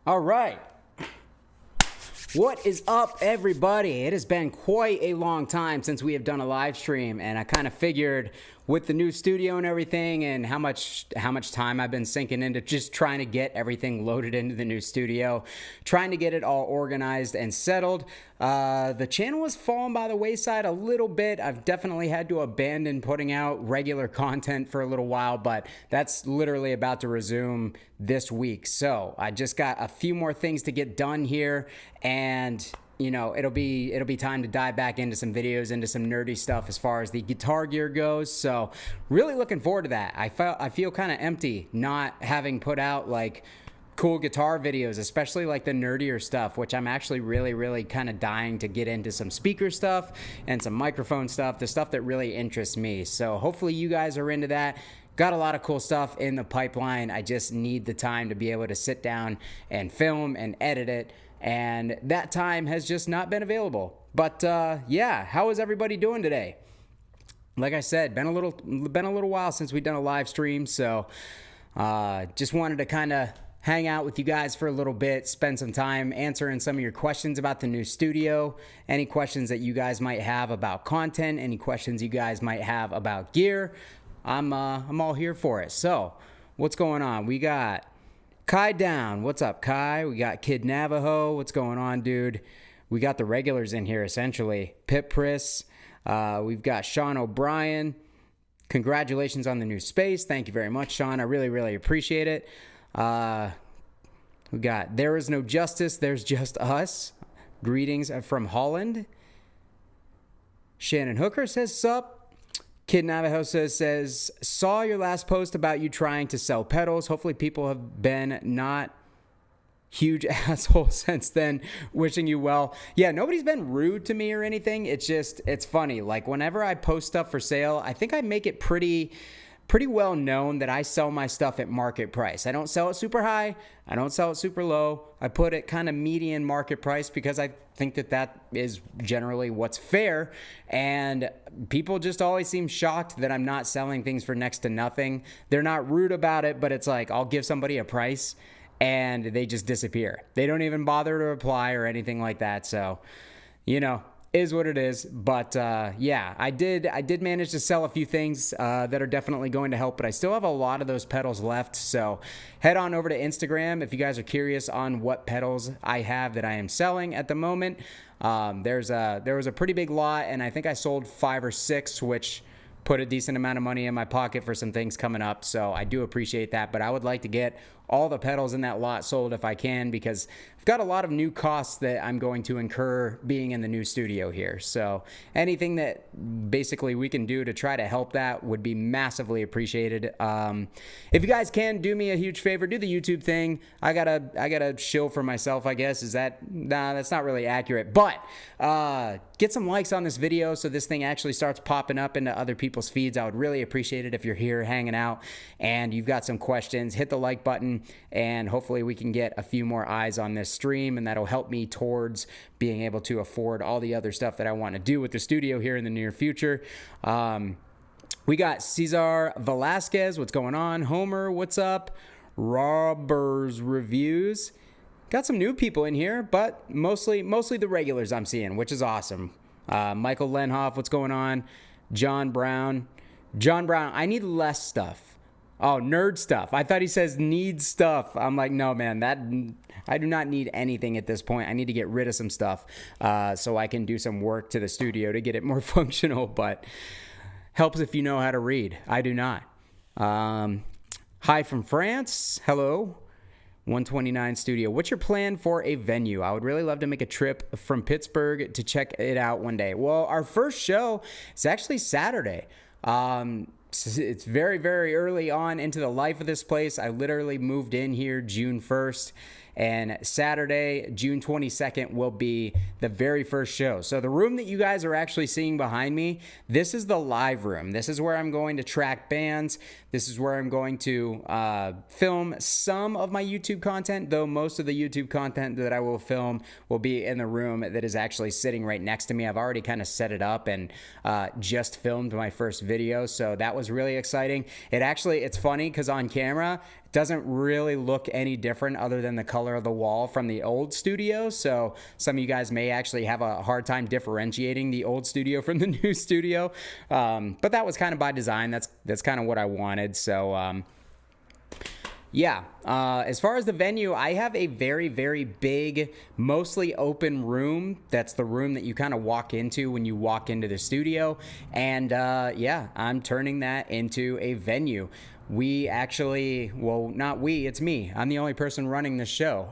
All right. What is up, everybody? It has been quite a long time since we have done a live stream, and I kind of figured with the new studio and everything and how much time I've been sinking into just trying to get everything loaded into the new studio, trying to get it all organized and settled. The channel has fallen by the wayside a little bit. I've definitely had to abandon putting out regular content for a little while, but that's literally about to resume this week. So I just got a few more things to get done here, and it'll be time to dive back into some videos, into some nerdy stuff as far as the guitar gear goes. So really looking forward to that. I feel kind of empty not having put out like cool guitar videos, especially like the nerdier stuff, which I'm actually really kind of dying to get into some speaker stuff and some microphone stuff, the stuff that really interests me. So hopefully you guys are into that. Got a lot of cool stuff in the pipeline. I just need the time to be able to sit down and film and edit it, and that time has just not been available. But yeah, how is everybody doing today? Like I said, been a little while since we've done a live stream, so just wanted to kind of hang out with you guys for a little bit, spend some time answering some of your questions about the new studio, any questions that you guys might have about content, any questions you guys might have about gear. I'm all here for it. So what's going on? We got Kai Down. What's up, Kai? We got Kid Navajo. What's going on, dude? We got the regulars in here, essentially. Pip Priss. We've got Sean O'Brien. Congratulations on the new space. Thank you very much, Sean. I really appreciate it. We got There Is No Justice, There's Just Us. Greetings from Holland. Shannon Hooker says, sup. Kid Navajo says, saw your last post about you trying to sell pedals. Hopefully people have been not huge assholes since then. Wishing you well. Yeah, nobody's been rude to me or anything. It's funny. Like whenever I post stuff for sale, I think I make it pretty well known that I sell my stuff at market price. I don't sell it super high. I don't sell it super low. I put it kind of median market price because I think that is generally what's fair. And people just always seem shocked that I'm not selling things for next to nothing. They're not rude about it, but it's like I'll give somebody a price and they just disappear. They don't even bother to reply or anything like that. So, is what it is. But yeah, I did manage to sell a few things that are definitely going to help, but I still have a lot of those pedals left. So head on over to Instagram if you guys are curious on what pedals I have that I am selling at the moment. There was a pretty big lot, and I think I sold 5 or 6, which put a decent amount of money in my pocket for some things coming up. So I do appreciate that, but I would like to get all the pedals in that lot sold if I can, because I've got a lot of new costs that I'm going to incur being in the new studio here. So anything that basically we can do to try to help that would be massively appreciated. If you guys can do me a huge favor, do the YouTube thing. I gotta shill for myself, I guess. Nah, that's not really accurate, but get some likes on this video so this thing actually starts popping up into other people's feeds. I would really appreciate it if you're here hanging out and you've got some questions. Hit the like button, and hopefully we can get a few more eyes on this stream, and that'll help me towards being able to afford all the other stuff that I want to do with the studio here in the near future. We got Cesar Velasquez. What's going on? Homer, what's up? Robbers Reviews. Got some new people in here, but mostly the regulars I'm seeing, which is awesome. Michael Lenhoff, what's going on? John Brown, I need less stuff. Oh, nerd stuff. I thought he says need stuff. I'm like, no, man, I do not need anything at this point. I need to get rid of some stuff so I can do some work to the studio to get it more functional, but helps if you know how to read. I do not. Hi from France. Hello. 129 Studio. What's your plan for a venue? I would really love to make a trip from Pittsburgh to check it out one day. Well, our first show is actually Saturday. It's very early on into the life of this place. I literally moved in here June 1st, and Saturday, June 22nd, will be the very first show. So the room that you guys are actually seeing behind me, this is the live room. This is where I'm going to track bands. This is where I'm going to film some of my YouTube content, though most of the YouTube content that I will film will be in the room that is actually sitting right next to me. I've already kind of set it up and just filmed my first video, so that was really exciting. It's funny because on camera, doesn't really look any different other than the color of the wall from the old studio. So some of you guys may actually have a hard time differentiating the old studio from the new studio. But that was kind of by design. That's kind of what I wanted. So, yeah, as far as the venue, I have a very, very big, mostly open room. That's the room that you kind of walk into when you walk into the studio. And yeah, I'm turning that into a venue. We actually, well, not we, it's me. I'm the only person running the show.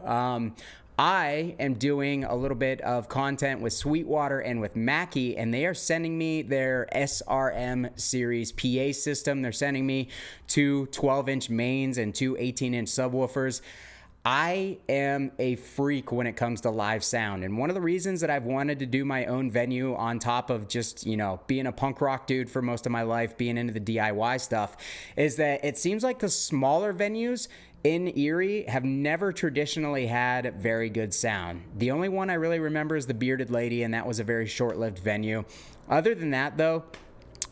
I am doing a little bit of content with Sweetwater and with Mackie, and they are sending me their SRM series PA system. They're sending me two 12-inch mains and two 18-inch subwoofers. I am a freak when it comes to live sound. And one of the reasons that I've wanted to do my own venue on top of just, being a punk rock dude for most of my life, being into the DIY stuff, is that it seems like the smaller venues in Erie have never traditionally had very good sound. The only one I really remember is the Bearded Lady, and that was a very short-lived venue. Other than that, though,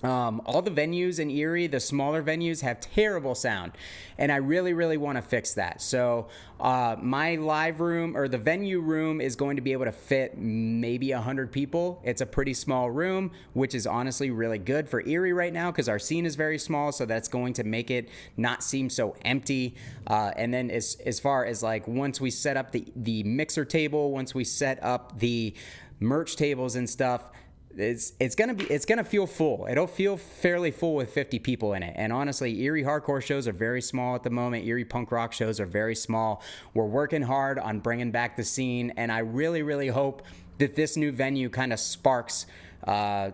all the venues in Erie, the smaller venues, have terrible sound, and I really, really want to fix that. So my live room, or the venue room, is going to be able to fit maybe 100 people. It's a pretty small room, which is honestly really good for Erie right now because our scene is very small, so that's going to make it not seem so empty. And then as far as like once we set up the mixer table, once we set up the merch tables and stuff, it's gonna feel full. It'll feel fairly full with 50 people in it. And honestly, Erie hardcore shows are very small at the moment. Erie punk rock shows are very small. We're working hard on bringing back the scene, and I really, really hope that this new venue kind of sparks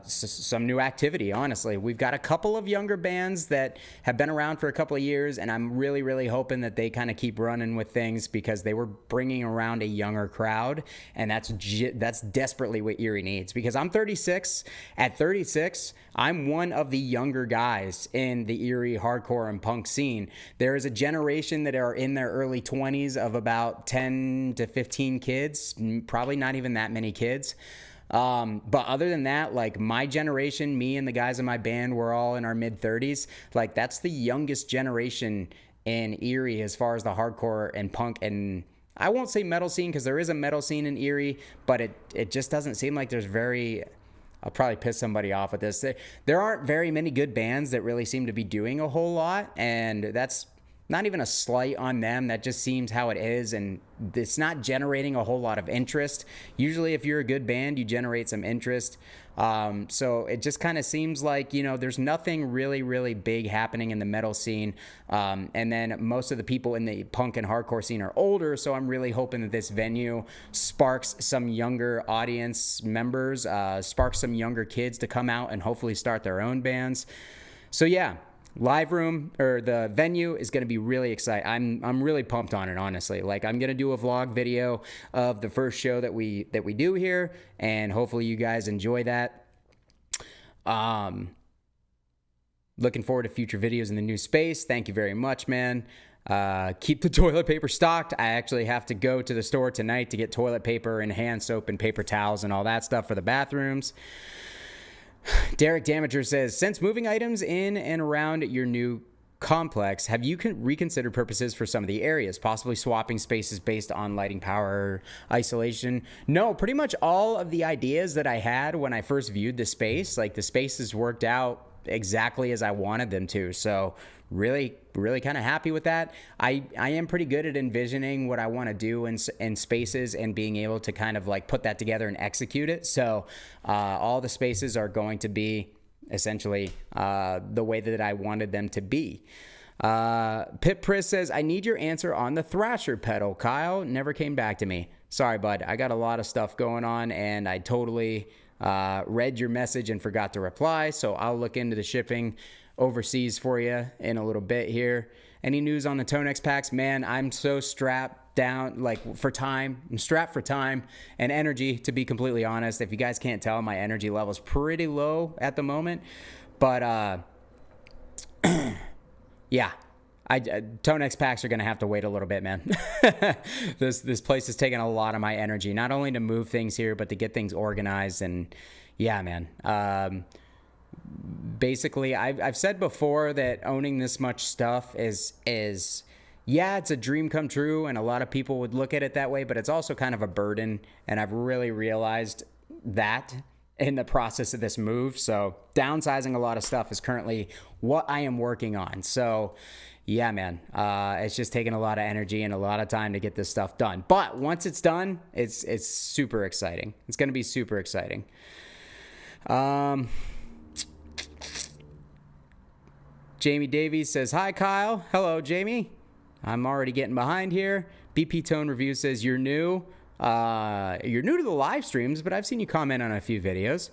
some new activity. Honestly, we've got a couple of younger bands that have been around for a couple of years, and I'm really, really hoping that they kind of keep running with things because they were bringing around a younger crowd, and that's desperately what Erie needs. Because I'm 36. At 36, I'm one of the younger guys in the Erie hardcore and punk scene. There is a generation that are in their early 20s of about 10 to 15 kids, probably not even that many kids. But other than that, like my generation, me and the guys in my band, we're all in our mid 30s. Like that's the youngest generation in Erie as far as the hardcore and punk, and I won't say metal scene because there is a metal scene in Erie, but it just doesn't seem like there's I'll probably piss somebody off with this. There aren't very many good bands that really seem to be doing a whole lot, and that's not even a slight on them. That just seems how it is, and it's not generating a whole lot of interest. Usually if you're a good band, you generate some interest. So it just kind of seems like, there's nothing really, really big happening in the metal scene. And then most of the people in the punk and hardcore scene are older, so I'm really hoping that this venue sparks some younger audience members, sparks some younger kids to come out and hopefully start their own bands. So yeah, live room, or the venue, is going to be really exciting. I'm really pumped on it, honestly. Like, I'm going to do a vlog video of the first show that we do here, and hopefully you guys enjoy that. Looking forward to future videos in the new space. Thank you very much, man. Keep the toilet paper stocked. I actually have to go to the store tonight to get toilet paper and hand soap and paper towels and all that stuff for the bathrooms. Derek Damager says, since moving items in and around your new complex, have you reconsidered purposes for some of the areas, possibly swapping spaces based on lighting, power, isolation? No, pretty much all of the ideas that I had when I first viewed the space, like the spaces worked out exactly as I wanted them to. So really, really kind of happy with that. I am pretty good at envisioning what I want to do in spaces and being able to kind of like put that together and execute it. So all the spaces are going to be essentially the way that I wanted them to be. Pip Priss says, I need your answer on the Thrasher pedal. Kyle never came back to me. Sorry, bud. I got a lot of stuff going on, and I totally read your message and forgot to reply. So I'll look into the shipping overseas for you in a little bit here. Any news on the Tonex packs? Man, I'm so strapped down, like, for time. I'm strapped for time and energy, to be completely honest. If you guys can't tell, my energy level is pretty low at the moment. But yeah, Tonex packs are gonna have to wait a little bit, man. This place is taking a lot of my energy, not only to move things here, but to get things organized. And yeah, man. Basically, I've said before that owning this much stuff is yeah, it's a dream come true, and a lot of people would look at it that way, but it's also kind of a burden, and I've really realized that in the process of this move. So downsizing a lot of stuff is currently what I am working on. So yeah, man, it's just taking a lot of energy and a lot of time to get this stuff done. But once it's done, it's super exciting. It's going to be super exciting. Jamie Davies says, hi, Kyle. Hello, Jamie. I'm already getting behind here. BP Tone Review says, you're new. You're new to the live streams, but I've seen you comment on a few videos.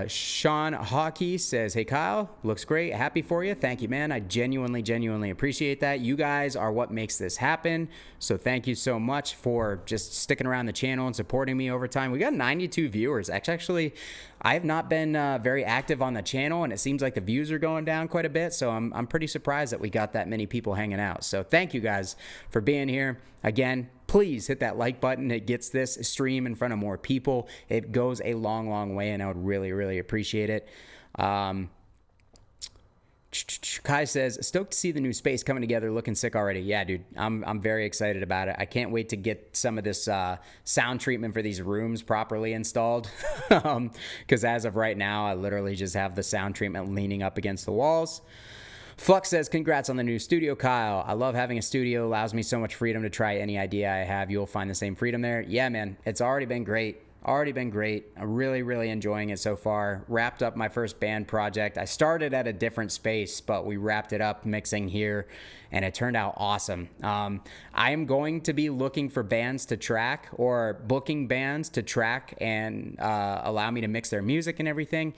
Sean Hockey says, hey, Kyle, looks great. Happy for you. Thank you, man. I genuinely appreciate that. You guys are what makes this happen. So thank you so much for just sticking around the channel and supporting me over time. We got 92 viewers. Actually, I have not been very active on the channel, and it seems like the views are going down quite a bit. So I'm pretty surprised that we got that many people hanging out. So thank you guys for being here. Again, please hit that like button. It gets this stream in front of more people. It goes a long way, and I would really appreciate it. Kai says, stoked to see the new space coming together, looking sick already. Yeah, dude, I'm very excited about it. I can't wait to get some of this sound treatment for these rooms properly installed. Because as of right now, I literally just have the sound treatment leaning up against the walls. Flux says, congrats on the new studio, Kyle. I love having a studio. Allows me so much freedom to try any idea I have. You'll find the same freedom there. Yeah, man, it's already been great. I'm really enjoying it so far. Wrapped up my first band project. I started at a different space, but we wrapped it up mixing here, and it turned out awesome. I am going to be looking for bands to track, or booking bands to track and allow me to mix their music and everything.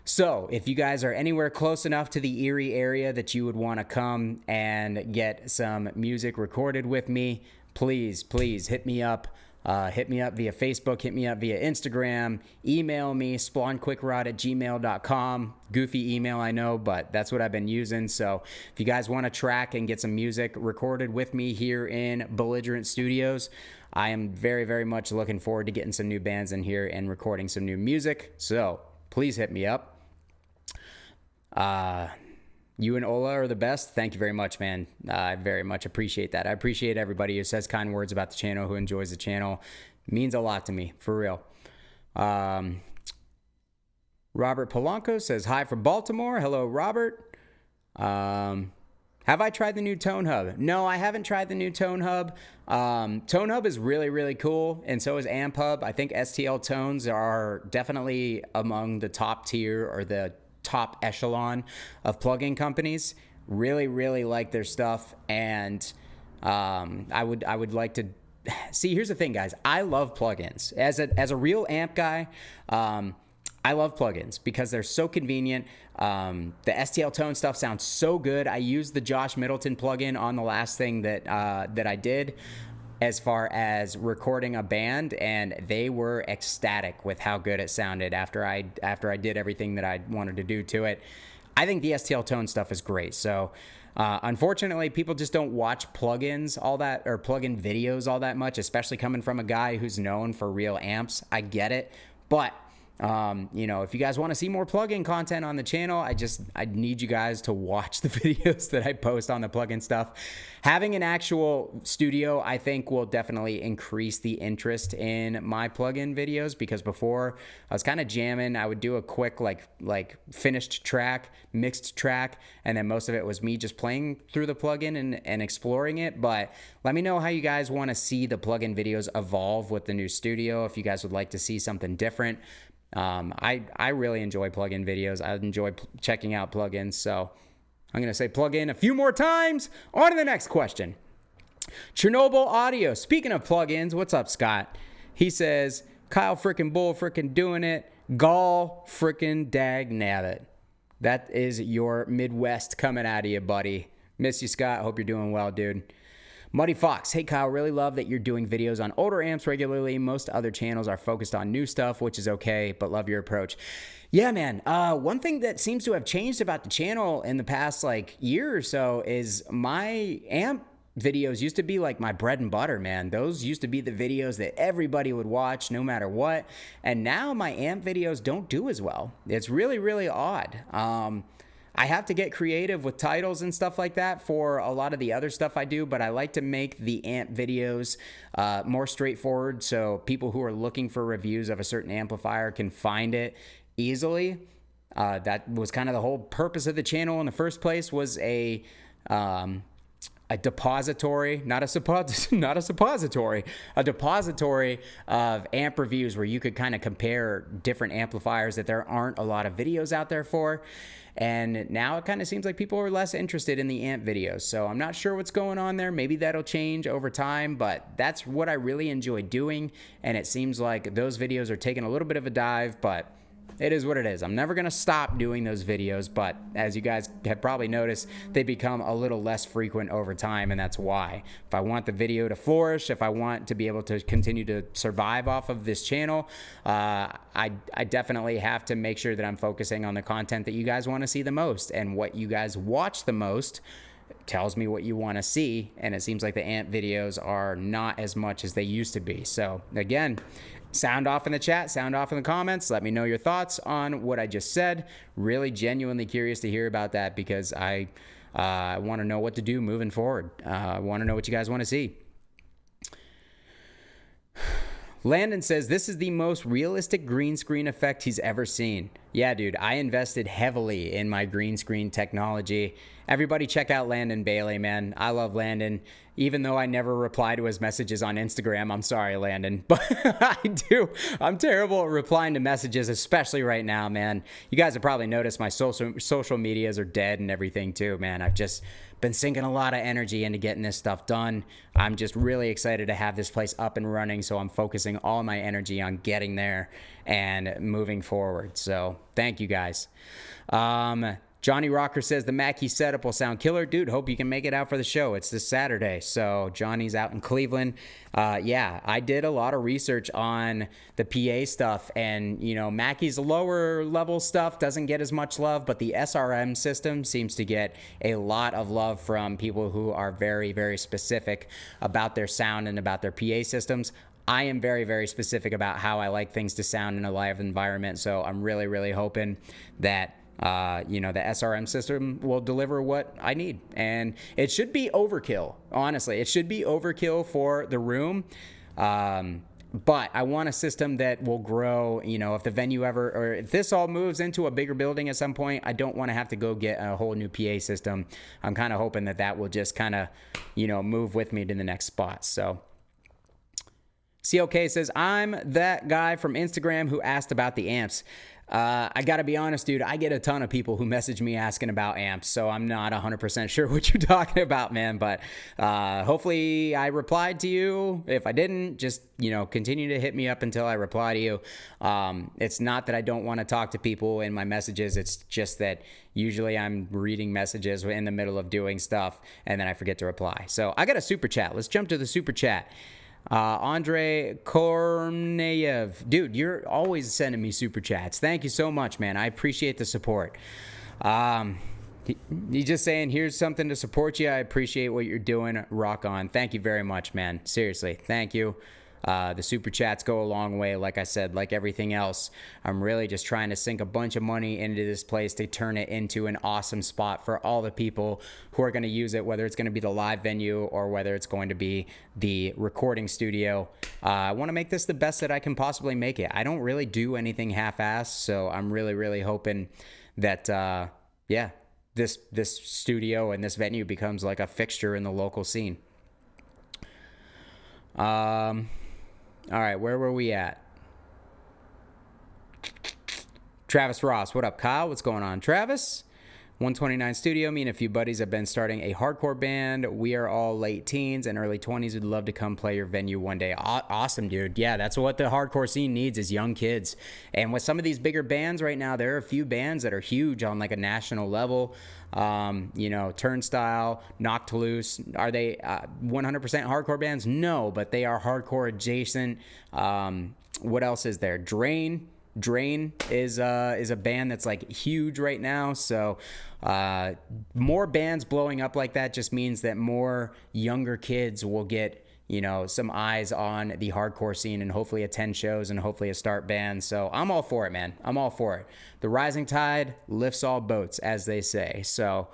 So if you guys are anywhere close enough to the Erie area that you would want to come and get some music recorded with me, please hit me up. Hit me up via Facebook, hit me up via Instagram, email me, spawnquickrod@gmail.com. Goofy email, I know, but that's what I've been using. So if you guys want to track and get some music recorded with me here in Belligerent Studios, I am very much looking forward to getting some new bands in here and recording some new music. So please hit me up. You and Ola are the best. Thank you very much, man. I very much appreciate that. I appreciate everybody who says kind words about the channel, who enjoys the channel. It means a lot to me, for real. Robert Polanco says, hi from Baltimore. Hello, Robert. Have I tried the new Tone Hub? No, I haven't tried the new Tone Hub. Tone Hub is really cool, and so is Amp Hub. I think STL Tones are definitely among the top tier, or the top echelon of plugin companies. Really like their stuff, and I would like to see. Here's the thing, guys. I love plugins. As a real amp guy, I love plugins because they're so convenient. The STL Tone stuff sounds so good. I used the Josh Middleton plugin on the last thing that I did, as far as recording a band, and they were ecstatic with how good it sounded after I did everything that I wanted to do to it. I think the STL Tone stuff is great. So unfortunately, people just don't watch plugins all that, or plugin videos all that much, especially coming from a guy who's known for real amps. I get it, but if you guys want to see more plugin content on the channel, I need you guys to watch the videos that I post on the plugin stuff. Having an actual studio, I think, will definitely increase the interest in my plugin videos, because before I was kind of jamming. I would do a quick like finished track, mixed track, and then most of it was me just playing through the plugin and exploring it. But let me know how you guys want to see the plugin videos evolve with the new studio, if you guys would like to see something different. I really enjoy plugin videos. I enjoy checking out plugins. So I'm going to say plugin a few more times. On to the next question. Chernobyl Audio. Speaking of plugins, what's up, Scott? He says, Kyle frickin' Bull frickin' doing it. Gall frickin' dag nabbit. That is your Midwest coming out of you, buddy. Miss you, Scott. Hope you're doing well, dude. Muddy Fox, hey Kyle, really love that you're doing videos on older amps regularly. Most other channels are focused on new stuff, which is okay, but love your approach. Yeah, man. One thing that seems to have changed about the channel in the past year or so is my amp videos used to be like my bread and butter, man. Those used to be the videos that everybody would watch no matter what. And now my amp videos don't do as well. It's really odd. I have to get creative with titles and stuff like that for a lot of the other stuff I do, but I like to make the amp videos more straightforward so people who are looking for reviews of a certain amplifier can find it easily. That was kind of the whole purpose of the channel in the first place, was a depository, not a suppository, a depository of amp reviews where you could kind of compare different amplifiers that there aren't a lot of videos out there for. And now it kind of seems like people are less interested in the amp videos. So I'm not sure what's going on there. Maybe that'll change over time, but that's what I really enjoy doing. And it seems like those videos are taking a little bit of a dive, but it is what it is. I'm never going to stop doing those videos, but as you guys have probably noticed, they become a little less frequent over time, and that's why. If I want the video to flourish, if I want to be able to continue to survive off of this channel, I definitely have to make sure that I'm focusing on the content that you guys want to see the most, and what you guys watch the most tells me what you want to see, and it seems like the amp videos are not as much as they used to be. So again, sound off in the chat, sound off in the comments. Let me know your thoughts on what I just said. Really genuinely curious to hear about that, because I want to know what to do moving forward. I want to know what you guys want to see. Landon says, this is the most realistic green screen effect he's ever seen. Yeah, dude, I invested heavily in my green screen technology. Everybody check out Landon Bailey, man. I love Landon. Even though I never reply to his messages on Instagram, I'm sorry, Landon, but I do. I'm terrible at replying to messages, especially right now, man. You guys have probably noticed my social medias are dead and everything too, man. I've just been sinking a lot of energy into getting this stuff done. I'm just really excited to have this place up and running, so I'm focusing all my energy on getting there and moving forward. So thank you guys. Johnny Rocker says the Mackie setup will sound killer. Dude, hope you can make it out for the show. It's this Saturday. So Johnny's out in Cleveland. Yeah, I did a lot of research on the PA stuff, and you know, Mackie's lower level stuff doesn't get as much love, but the SRM system seems to get a lot of love from people who are very, very specific about their sound and about their PA systems. I am very, very specific about how I like things to sound in a live environment. So I'm really, really hoping that you know, the SRM system will deliver what I need. And it should be overkill, honestly. It should be overkill for the room. But I want a system that will grow, you know, if the venue ever, or if this all moves into a bigger building at some point, I don't want to have to go get a whole new PA system. I'm kind of hoping that that will just kind of, you know, move with me to the next spot. So CLK says, I'm that guy from Instagram who asked about the amps. I gotta be honest, dude, I get a ton of people who message me asking about amps, so I'm not 100% sure what you're talking about, man, but hopefully I replied to you. If I didn't, just, you know, continue to hit me up until I reply to you. It's not that I don't want to talk to people in my messages, it's just that usually I'm reading messages in the middle of doing stuff, and then I forget to reply. So I got a super chat. Let's jump to the super chat. Andrei Korneyev, dude, you're always sending me super chats. Thank you so much, man. I appreciate the support. He's just saying, here's something to support you. I appreciate what you're doing. Rock on. Thank you very much, man. Seriously, thank you. The super chats go a long way. Like I said, like everything else, I'm really just trying to sink a bunch of money into this place to turn it into an awesome spot for all the people who are going to use it, whether it's going to be the live venue or whether it's going to be the recording studio. I want to make this the best that I can possibly make it. I don't really do anything half-assed, so I'm really, really hoping that, yeah, this studio and this venue becomes like a fixture in the local scene. All right, where were we at? Travis Ross, what up, Kyle? What's going on, Travis? 129 Studio, me and a few buddies have been starting a hardcore band. We are all late teens and early 20s. We'd love to come play your venue one day. Awesome, dude. Yeah, that's what the hardcore scene needs, is young kids. And with some of these bigger bands right now, there are a few bands that are huge on like a national level. You know, Turnstile, Knocked Loose. Are they 100% hardcore bands? No, but they are hardcore adjacent. What else is there? Drain is a band that's like huge right now. So more bands blowing up like that just means that more younger kids will get, some eyes on the hardcore scene and hopefully attend shows and hopefully a start band. So I'm all for it, man. I'm all for it. The rising tide lifts all boats, as they say. So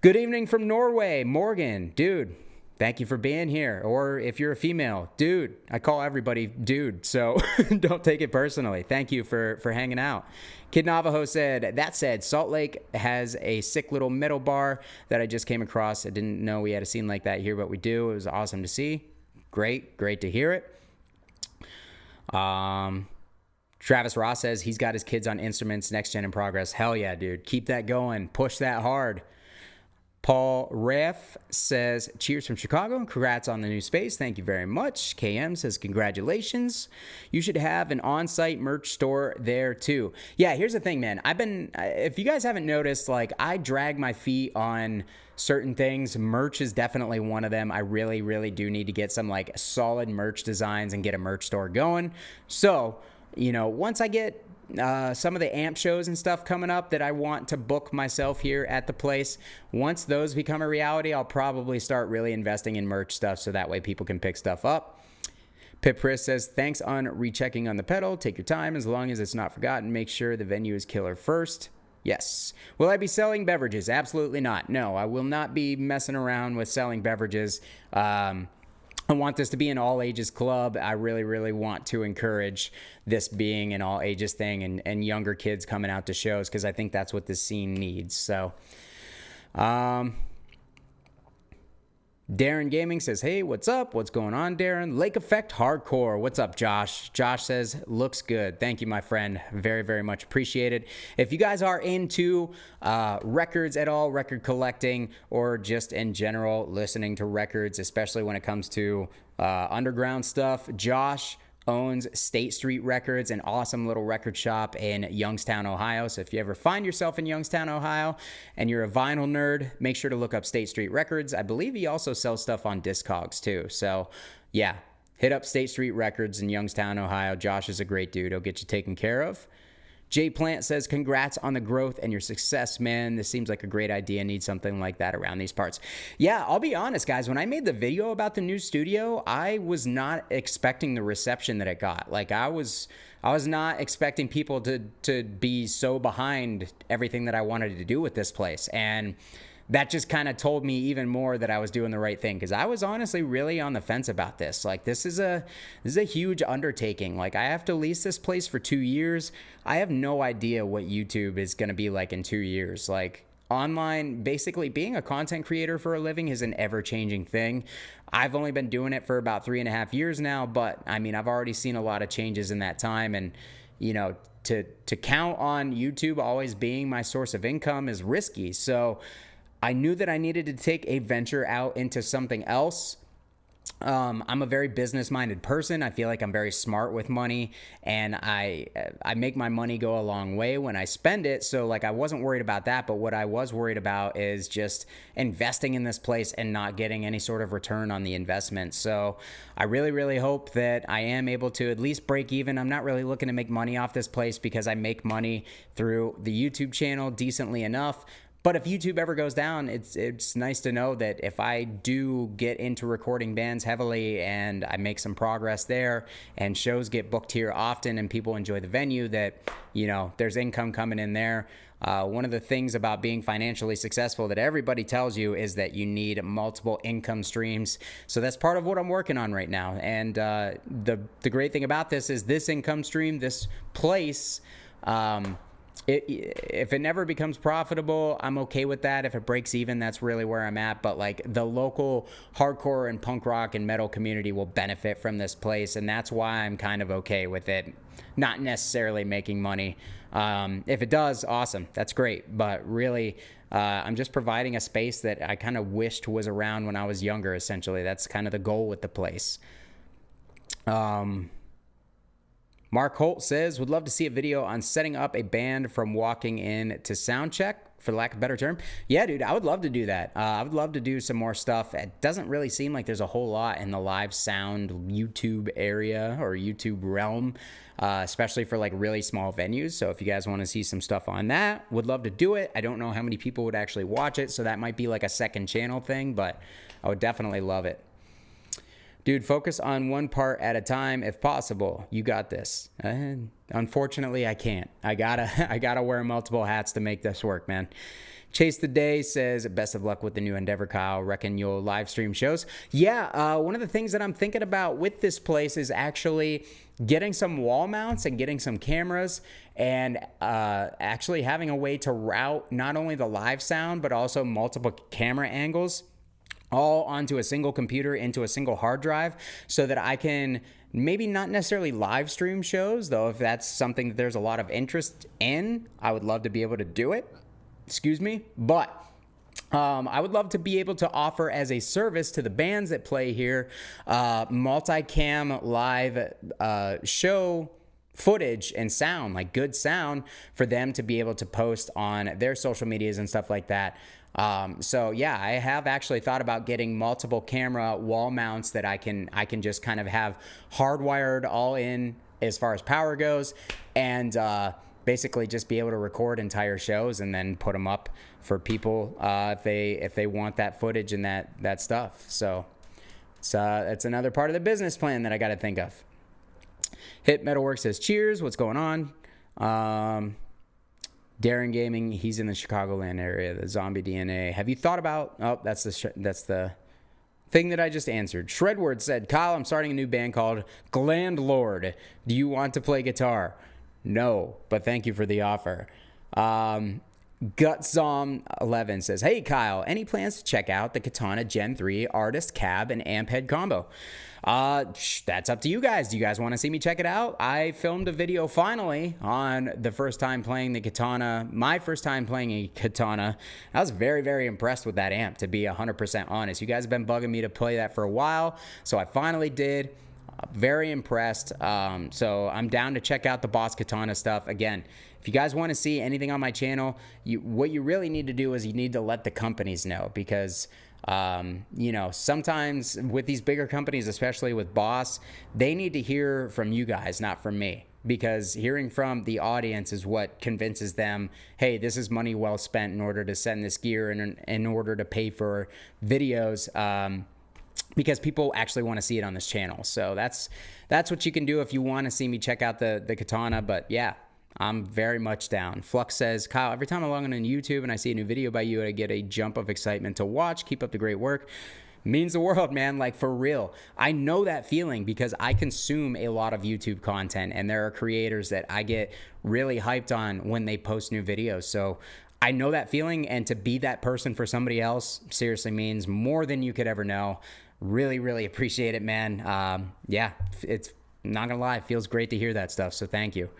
good evening from Norway, Morgan. Dude, thank you for being here. Or if you're a female, dude, I call everybody dude, so don't take it personally. Thank you for hanging out. Kid Navajo said, that said, Salt Lake has a sick little metal bar that I just came across. I didn't know we had a scene like that here, but we do. It was awesome to see. Great to hear it. Travis Ross says he's got his kids on instruments, next gen in progress. Hell yeah, dude. Keep that going. Push that hard. Paul Raff says, cheers from Chicago. Congrats on the new space. Thank you very much. KM says, congratulations. You should have an on-site merch store there too. Yeah, here's the thing, man. If you guys haven't noticed, like, I drag my feet on certain things. Merch is definitely one of them. I really do need to get some like solid merch designs and get a merch store going. So, once I get some of the amp shows and stuff coming up that I want to book myself here at the place, once those become a reality, I'll probably start really investing in merch stuff so that way people can pick stuff up. Pip Chris says, thanks on rechecking on the pedal. Take your time as long as it's not forgotten. Make sure the venue is killer first. Yes. Will I be selling beverages? Absolutely not. No, I will not be messing around with selling beverages. I want this to be an all-ages club. I really want to encourage this being an all-ages thing and younger kids coming out to shows because I think that's what this scene needs. So, Darren Gaming says, hey, what's up? What's going on, Darren? Lake Effect Hardcore. What's up, Josh? Josh says, looks good. Thank you, my friend. Very much appreciated. If you guys are into records at all, record collecting, or just in general listening to records, especially when it comes to underground stuff, Josh owns State Street Records, an awesome little record shop in Youngstown, Ohio. So if you ever find yourself in Youngstown, Ohio, and you're a vinyl nerd, make sure to look up State Street Records. I believe he also sells stuff on Discogs too. So yeah, hit up State Street Records in Youngstown, Ohio. Josh is a great dude. He'll get you taken care of. Jay Plant says, congrats on the growth and your success, man. This seems like a great idea. Need something like that around these parts. Yeah, I'll be honest, guys. When I made the video about the new studio, I was not expecting the reception that it got. Like, I was not expecting people to be so behind everything that I wanted to do with this place. And that just kind of told me even more that I was doing the right thing, because I was honestly really on the fence about this. Like, this is a huge undertaking. Like, I have to lease this place for 2 years. I have no idea what YouTube is going to be like in 2 years. Like, online, basically being a content creator for a living is an ever-changing thing. I've only been doing it for about 3.5 years now, but I mean, I've already seen a lot of changes in that time, and to count on YouTube always being my source of income is risky. So I knew that I needed to take a venture out into something else. I'm a very business-minded person. I feel like I'm very smart with money, and I make my money go a long way when I spend it. So like, I wasn't worried about that, but what I was worried about is just investing in this place and not getting any sort of return on the investment. So I really hope that I am able to at least break even. I'm not really looking to make money off this place because I make money through the YouTube channel decently enough. But if YouTube ever goes down, it's nice to know that if I do get into recording bands heavily and I make some progress there and shows get booked here often and people enjoy the venue, that, there's income coming in there. One of the things about being financially successful that everybody tells you is that you need multiple income streams. So that's part of what I'm working on right now. And the great thing about this is this income stream, this place, if it never becomes profitable, I'm okay with that. If it breaks even, that's really where I'm at. But like, the local hardcore and punk rock and metal community will benefit from this place, and that's why I'm kind of okay with it not necessarily making money. If it does, awesome, that's great. But really, I'm just providing a space that I kind of wished was around when I was younger. Essentially, that's kind of the goal with the place. Mark Holt says, would love to see a video on setting up a band from walking in to sound check, for lack of a better term. Yeah, dude, I would love to do that. I would love to do some more stuff. It doesn't really seem like there's a whole lot in the live sound YouTube area or YouTube realm, especially for like really small venues. So if you guys want to see some stuff on that, would love to do it. I don't know how many people would actually watch it, so that might be like a second channel thing, but I would definitely love it. Dude, focus on one part at a time if possible. You got this. And unfortunately, I can't. I gotta wear multiple hats to make this work, man. Chase the Day says, best of luck with the new endeavor, Kyle. Reckon you'll live stream shows? Yeah, one of the things that I'm thinking about with this place is actually getting some wall mounts and getting some cameras and actually having a way to route not only the live sound, but also multiple camera angles all onto a single computer into a single hard drive so that I can maybe not necessarily live stream shows, though if that's something that there's a lot of interest in, I would love to be able to do it. Excuse me, but I would love to be able to offer as a service to the bands that play here, multicam live show footage and sound, like good sound, for them to be able to post on their social medias and stuff like that. So yeah, I have actually thought about getting multiple camera wall mounts that I can just kind of have hardwired all in as far as power goes, and basically just be able to record entire shows and then put them up for people if they want that footage and that stuff. So it's another part of the business plan that I got to think of. Hit Metalwork says, cheers, what's going on? Darren Gaming, he's in the Chicagoland area, the Zombie DNA. Have you thought about, that's the thing that I just answered. Shredward said, Kyle, I'm starting a new band called Glandlord. Do you want to play guitar? No, but thank you for the offer. Gutzom11 says, hey, Kyle, any plans to check out the Katana Gen 3 Artist Cab and Amp Head combo? That's up to you guys. Do you guys want to see me check it out? I filmed a video finally on the first time playing the Katana, my first time playing a Katana. I was very, very impressed with that amp, to be 100% honest. You guys have been bugging me to play that for a while, so I finally did. Very impressed. So I'm down to check out the Boss Katana stuff. Again, if you guys want to see anything on my channel, what you really need to do is you need to let the companies know, because sometimes with these bigger companies, especially with Boss, they need to hear from you guys, not from me, because hearing from the audience is what convinces them, hey, this is money well spent in order to send this gear and in order to pay for videos. Because people actually want to see it on this channel. So that's what you can do if you want to see me check out the Katana. But yeah, I'm very much down. Flux says, Kyle, every time I log on YouTube and I see a new video by you, I get a jump of excitement to watch. Keep up the great work. Means the world, man. Like, for real. I know that feeling because I consume a lot of YouTube content, and there are creators that I get really hyped on when they post new videos. So I know that feeling, and to be that person for somebody else seriously means more than you could ever know. Really, really appreciate it, man. Yeah, it's not gonna lie, it feels great to hear that stuff, so thank you.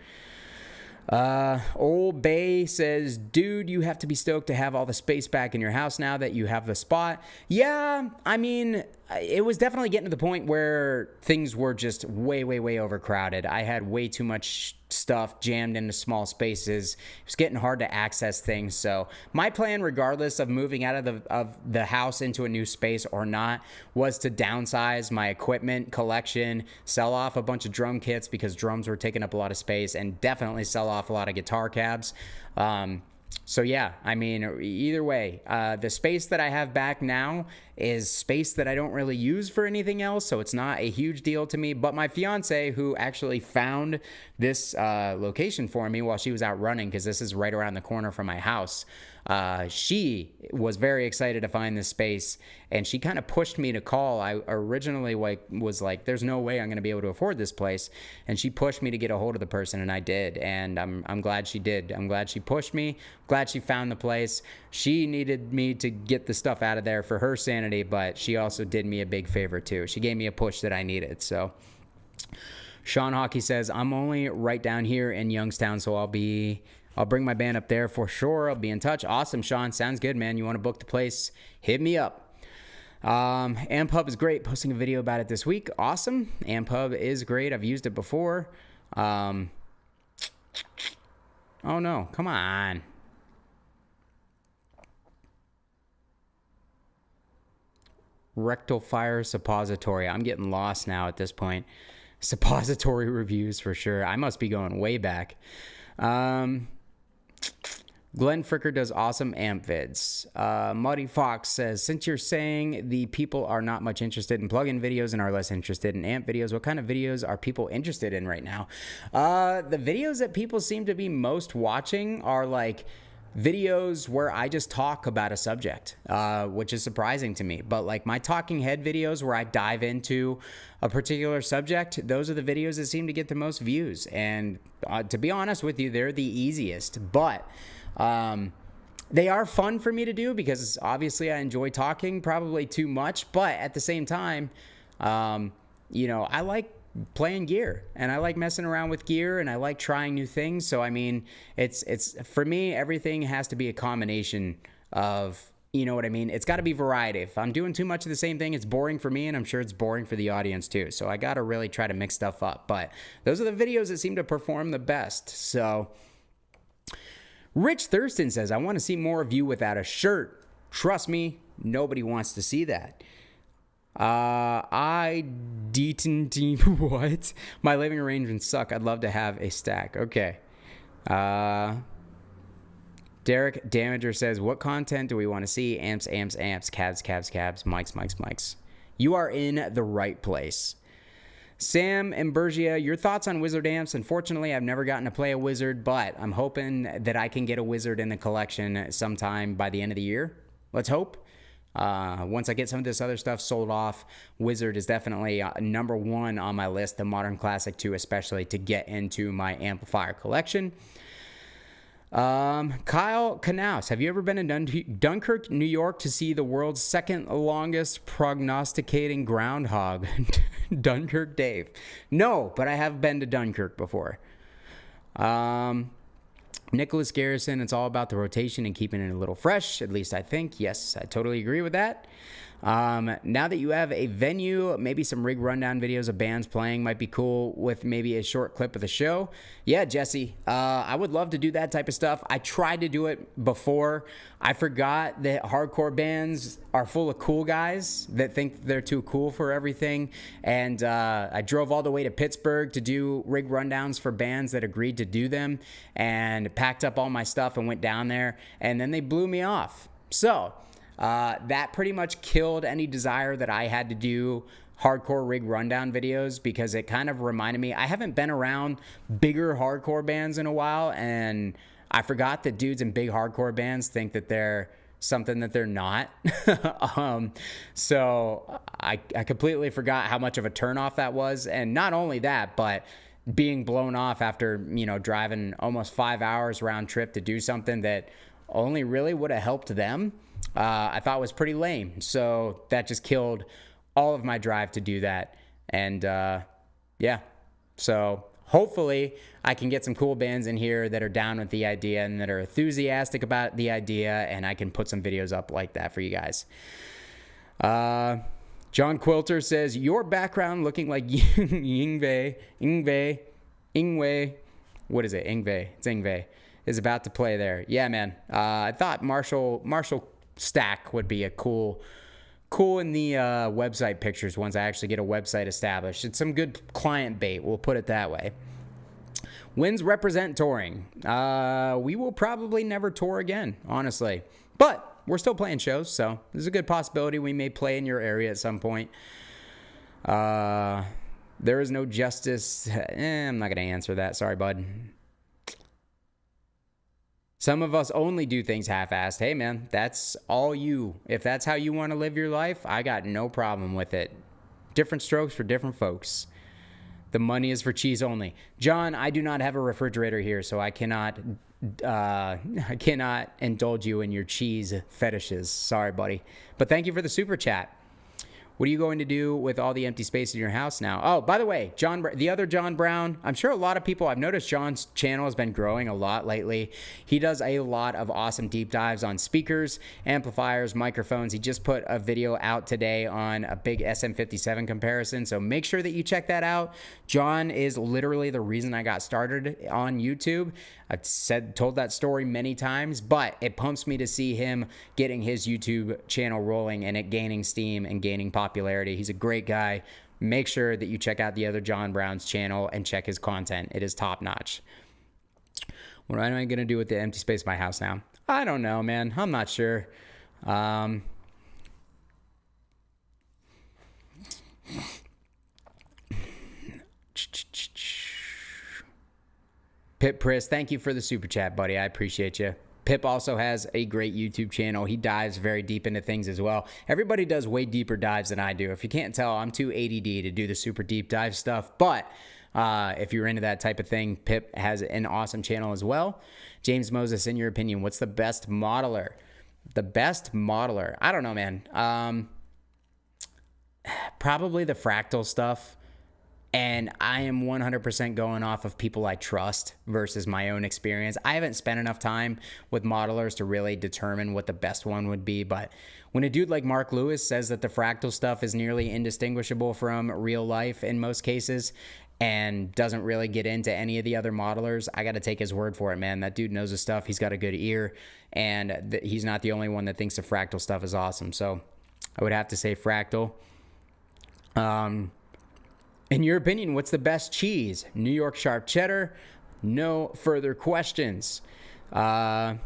Old Bay says, dude, you have to be stoked to have all the space back in your house now that you have the spot. Yeah, I mean, it was definitely getting to the point where things were just way, way, way overcrowded. I had way too much stuff jammed into small spaces. It was getting hard to access things. So my plan, regardless of moving out of the house into a new space or not, was to downsize my equipment collection, sell off a bunch of drum kits because drums were taking up a lot of space, and definitely sell off a lot of guitar cabs. So yeah, I mean, either way, the space that I have back now is space that I don't really use for anything else, so it's not a huge deal to me. But my fiance, who actually found this location for me while she was out running, because this is right around the corner from my house, she was very excited to find this space, and she kind of pushed me to call. I originally was like, there's no way I'm going to be able to afford this place, and she pushed me to get a hold of the person, and I did, and I'm glad she did. I'm glad she pushed me, glad she found the place. She needed me to get the stuff out of there for her sanity, but she also did me a big favor too. She gave me a push that I needed. So Sean Hockey says, I'm only right down here in Youngstown, so I'll bring my band up there for sure. I'll be in touch. Awesome, Sean. Sounds good, man. You want to book the place? Hit me up. AmpHub is great. Posting a video about it this week. Awesome. AmpHub is great. I've used it before. Oh no, come on. Rectal fire suppository. I'm getting lost now at this point. Suppository reviews for sure. I must be going way back. Glenn Fricker does awesome amp vids. Muddy Fox says, since you're saying the people are not much interested in plugin videos and are less interested in amp videos, what kind of videos are people interested in right now? The videos that people seem to be most watching are like videos where I just talk about a subject, which is surprising to me. But like my talking head videos where I dive into a particular subject, those are the videos that seem to get the most views. And to be honest with you, they're the easiest. But they are fun for me to do because obviously I enjoy talking probably too much. But at the same time, you know, I like playing gear and I like messing around with gear and I like trying new things. So I mean, it's for me, everything has to be a combination of, you know what I mean? It's got to be variety. If I'm doing too much of the same thing, it's boring for me and I'm sure it's boring for the audience too. So I got to really try to mix stuff up. But those are the videos that seem to perform the best. So Rich Thurston says, I want to see more of you without a shirt. Trust me, nobody wants to see that. What? My living arrangements suck. I'd love to have a stack. Okay. Derek Damager says, what content do we want to see? Amps, cabs, mics. You are in the right place. Sam and Bergia, your thoughts on Wizard amps? Unfortunately, I've never gotten to play a Wizard, but I'm hoping that I can get a Wizard in the collection sometime by the end of the year. Let's hope. Once I get some of this other stuff sold off, Wizard is definitely number one on my list, the Modern Classic 2 especially, to get into my amplifier collection. Kyle Knaus, have you ever been in Dunkirk, New York to see the world's second longest prognosticating groundhog? Dunkirk Dave. No, but I have been to Dunkirk before. Nicholas Garrison, it's all about the rotation and keeping it a little fresh, at least I think. Yes, I totally agree with that. Now that you have a venue, maybe some rig rundown videos of bands playing might be cool with maybe a short clip of the show. Yeah, Jesse, I would love to do that type of stuff. I tried to do it before. I forgot that hardcore bands are full of cool guys that think they're too cool for everything. And I drove all the way to Pittsburgh to do rig rundowns for bands that agreed to do them and packed up all my stuff and went down there. And then they blew me off. So that pretty much killed any desire that I had to do hardcore rig rundown videos because it kind of reminded me, I haven't been around bigger hardcore bands in a while, and I forgot that dudes in big hardcore bands think that they're something that they're not. So I completely forgot how much of a turnoff that was. And not only that, but being blown off after, you know, driving almost 5 hours round trip to do something that only really would have helped them. I thought was pretty lame. So that just killed all of my drive to do that. And yeah, so hopefully I can get some cool bands in here that are down with the idea and that are enthusiastic about the idea, and I can put some videos up like that for you guys. John Quilter says, your background looking like Ingve, what is it? Ingve, it's Ingve, is about to play there. Yeah, man. I thought Marshall Stack would be a cool in the website pictures once I actually get a website established. It's some good client bait, we'll put it that way. When's Represent touring? We will probably never tour again, honestly. But we're still playing shows, so there's a good possibility we may play in your area at some point. There is no justice. I'm not going to answer that. Sorry, bud. Some of us only do things half-assed. Hey, man, that's all you. If that's how you want to live your life, I got no problem with it. Different strokes for different folks. The money is for cheese only. John, I do not have a refrigerator here, so I cannot indulge you in your cheese fetishes. Sorry, buddy. But thank you for the super chat. What are you going to do with all the empty space in your house now? Oh, by the way, the other John Brown, I'm sure a lot of people, I've noticed John's channel has been growing a lot lately. He does a lot of awesome deep dives on speakers, amplifiers, microphones. He just put a video out today on a big SM57 comparison, so make sure that you check that out. John is literally the reason I got started on YouTube. I've told that story many times, but it pumps me to see him getting his YouTube channel rolling and it gaining steam and gaining popularity. He's a great guy. Make sure that you check out the other John Brown's channel and check his content. It is top notch. What am I going to do with the empty space in my house now? I don't know, man. I'm not sure. Pip Priss, thank you for the super chat, buddy. I appreciate you. Pip also has a great YouTube channel. He dives very deep into things as well. Everybody does way deeper dives than I do. If you can't tell, I'm too ADD to do the super deep dive stuff. But if you're into that type of thing, Pip has an awesome channel as well. James Moses, in your opinion, what's the best modeler? The best modeler? I don't know, man. Probably the fractal stuff. And I am 100% going off of people I trust versus my own experience. I haven't spent enough time with modelers to really determine what the best one would be. But when a dude like Mark Lewis says that the fractal stuff is nearly indistinguishable from real life in most cases and doesn't really get into any of the other modelers, I got to take his word for it, man. That dude knows his stuff. He's got a good ear. And he's not the only one that thinks the fractal stuff is awesome. So I would have to say fractal. In your opinion, what's the best cheese? New York sharp cheddar? No further questions. What's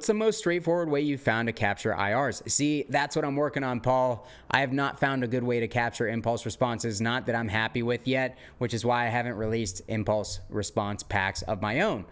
the most straightforward way you found to capture IRs? See, that's what I'm working on, Paul. I have not found a good way to capture impulse responses, not that I'm happy with yet, which is why I haven't released impulse response packs of my own.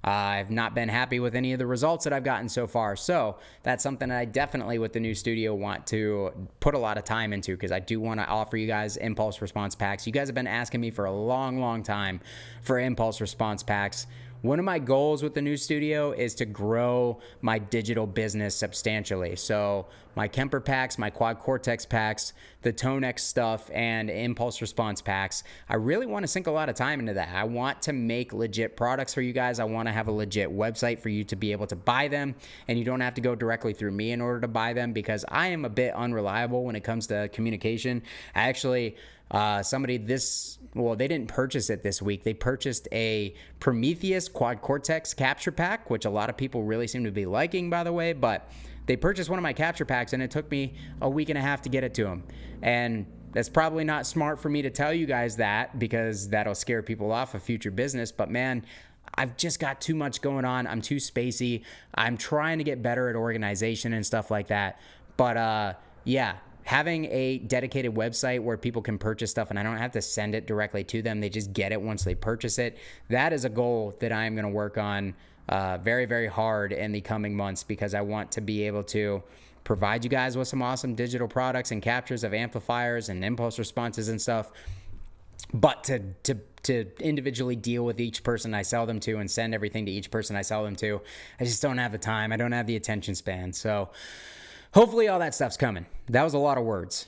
I've not been happy with any of the results that I've gotten so far. So that's something that I definitely, with the new studio, want to put a lot of time into, because I do want to offer you guys impulse response packs. You guys have been asking me for a long, long time for impulse response packs. One of my goals with the new studio is to grow my digital business substantially. So my Kemper packs, my Quad Cortex packs, the Tonex stuff, and impulse response packs, I really want to sink a lot of time into that. I want to make legit products for you guys. I want to have a legit website for you to be able to buy them, and you don't have to go directly through me in order to buy them, because I am a bit unreliable when it comes to communication. I actually... they didn't purchase it this week. They purchased a Prometheus Quad Cortex capture pack, which a lot of people really seem to be liking, by the way, but they purchased one of my capture packs and it took me a week and a half to get it to them. And that's probably not smart for me to tell you guys that, because that'll scare people off of future business. But man, I've just got too much going on. I'm too spacey. I'm trying to get better at organization and stuff like that. But yeah. Having a dedicated website where people can purchase stuff and I don't have to send it directly to them, they just get it once they purchase it. That is a goal that I am going to work on very, very hard in the coming months, because I want to be able to provide you guys with some awesome digital products and captures of amplifiers and impulse responses and stuff. But to individually deal with each person I sell them to and send everything to each person I sell them to, I just don't have the time. I don't have the attention span. So hopefully all that stuff's coming. That was a lot of words.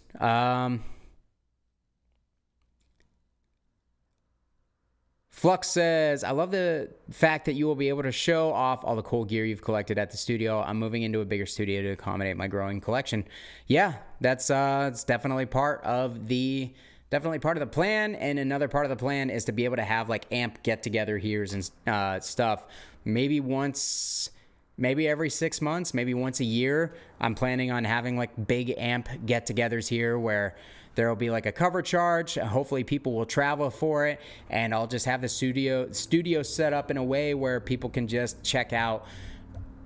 Flux says, I love the fact that you will be able to show off all the cool gear you've collected at the studio. I'm moving into a bigger studio to accommodate my growing collection. Yeah, that's it's definitely part of the plan. And another part of the plan is to be able to have like amp get-together here's and stuff. Maybe every 6 months, maybe once a year. I'm planning on having like big amp get-togethers here where there will be like a cover charge. Hopefully people will travel for it, and I'll just have the studio set up in a way where people can just check out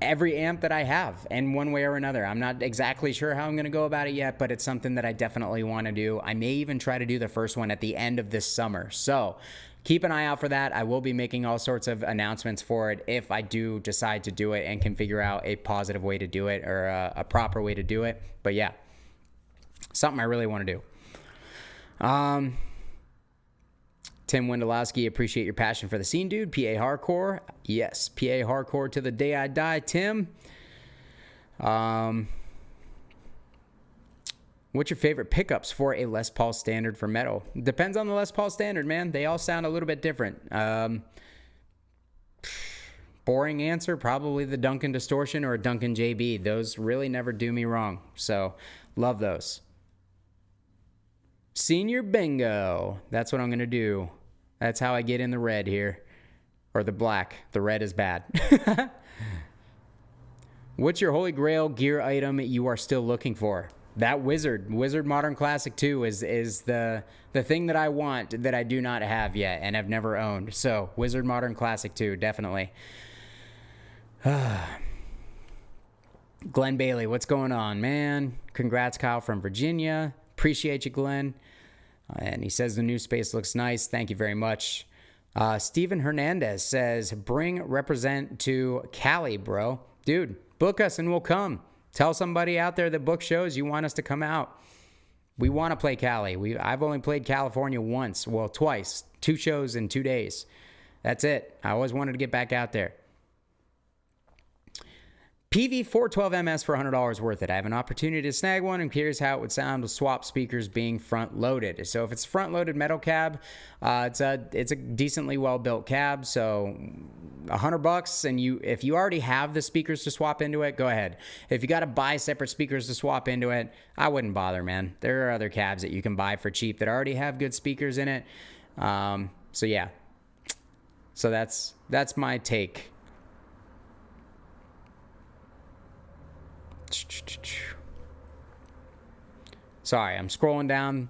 every amp that I have in one way or another. I'm not exactly sure how I'm going to go about it yet, but it's something that I definitely want to do. I may even try to do the first one at the end of this summer. So keep an eye out for that. I will be making all sorts of announcements for it if I do decide to do it and can figure out a positive way to do it, or a proper way to do it. But yeah, something I really want to do. Tim Wendelowski, appreciate your passion for the scene, dude. PA Hardcore. Yes, PA Hardcore to the day I die, Tim. What's your favorite pickups for a Les Paul Standard for metal? Depends on the Les Paul Standard, man. They all sound a little bit different. Boring answer, probably the Duncan Distortion or a Duncan JB. Those really never do me wrong. So, love those. Senior bingo. That's what I'm going to do. That's how I get in the red here. Or the black. The red is bad. What's your holy grail gear item you are still looking for? That Wizard Modern Classic 2 is the thing that I want that I do not have yet and have never owned. So Wizard Modern Classic 2, definitely. Glenn Bailey, what's going on, man? Congrats, Kyle from Virginia. Appreciate you, Glenn. And he says the new space looks nice. Thank you very much. Steven Hernandez says, bring represent to Cali, bro. Dude, book us and we'll come. Tell somebody out there that book shows you want us to come out. We want to play Cali. I've only played California once. Well, twice. 2 shows in 2 days. That's it. I always wanted to get back out there. PV412MS for $100 worth it. I have an opportunity to snag one and curious how it would sound with swap speakers being front loaded. So if it's front loaded metal cab, it's a decently well built cab. So $100, and if you already have the speakers to swap into it, go ahead. If you got to buy separate speakers to swap into it, I wouldn't bother, man. There are other cabs that you can buy for cheap that already have good speakers in it. So yeah. So that's my take. Sorry, I'm scrolling down,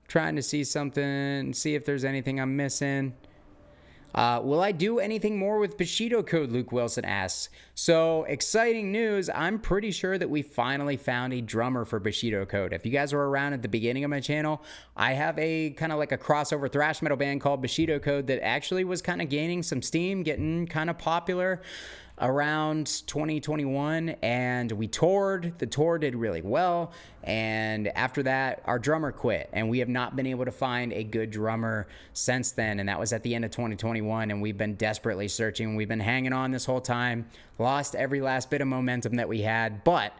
trying to see something, see if there's anything I'm missing. Will I do anything more with Bushido Code, Luke Wilson asks. So, exciting news. I'm pretty sure that we finally found a drummer for Bushido Code. If you guys were around at the beginning of my channel, I have a kind of like a crossover thrash metal band called Bushido Code that actually was kind of gaining some steam, getting kind of popular around 2021, and we toured. The tour did really well, and after that our drummer quit, and we have not been able to find a good drummer since then, and that was at the end of 2021, and we've been desperately searching. We've been hanging on this whole time, lost every last bit of momentum that we had, but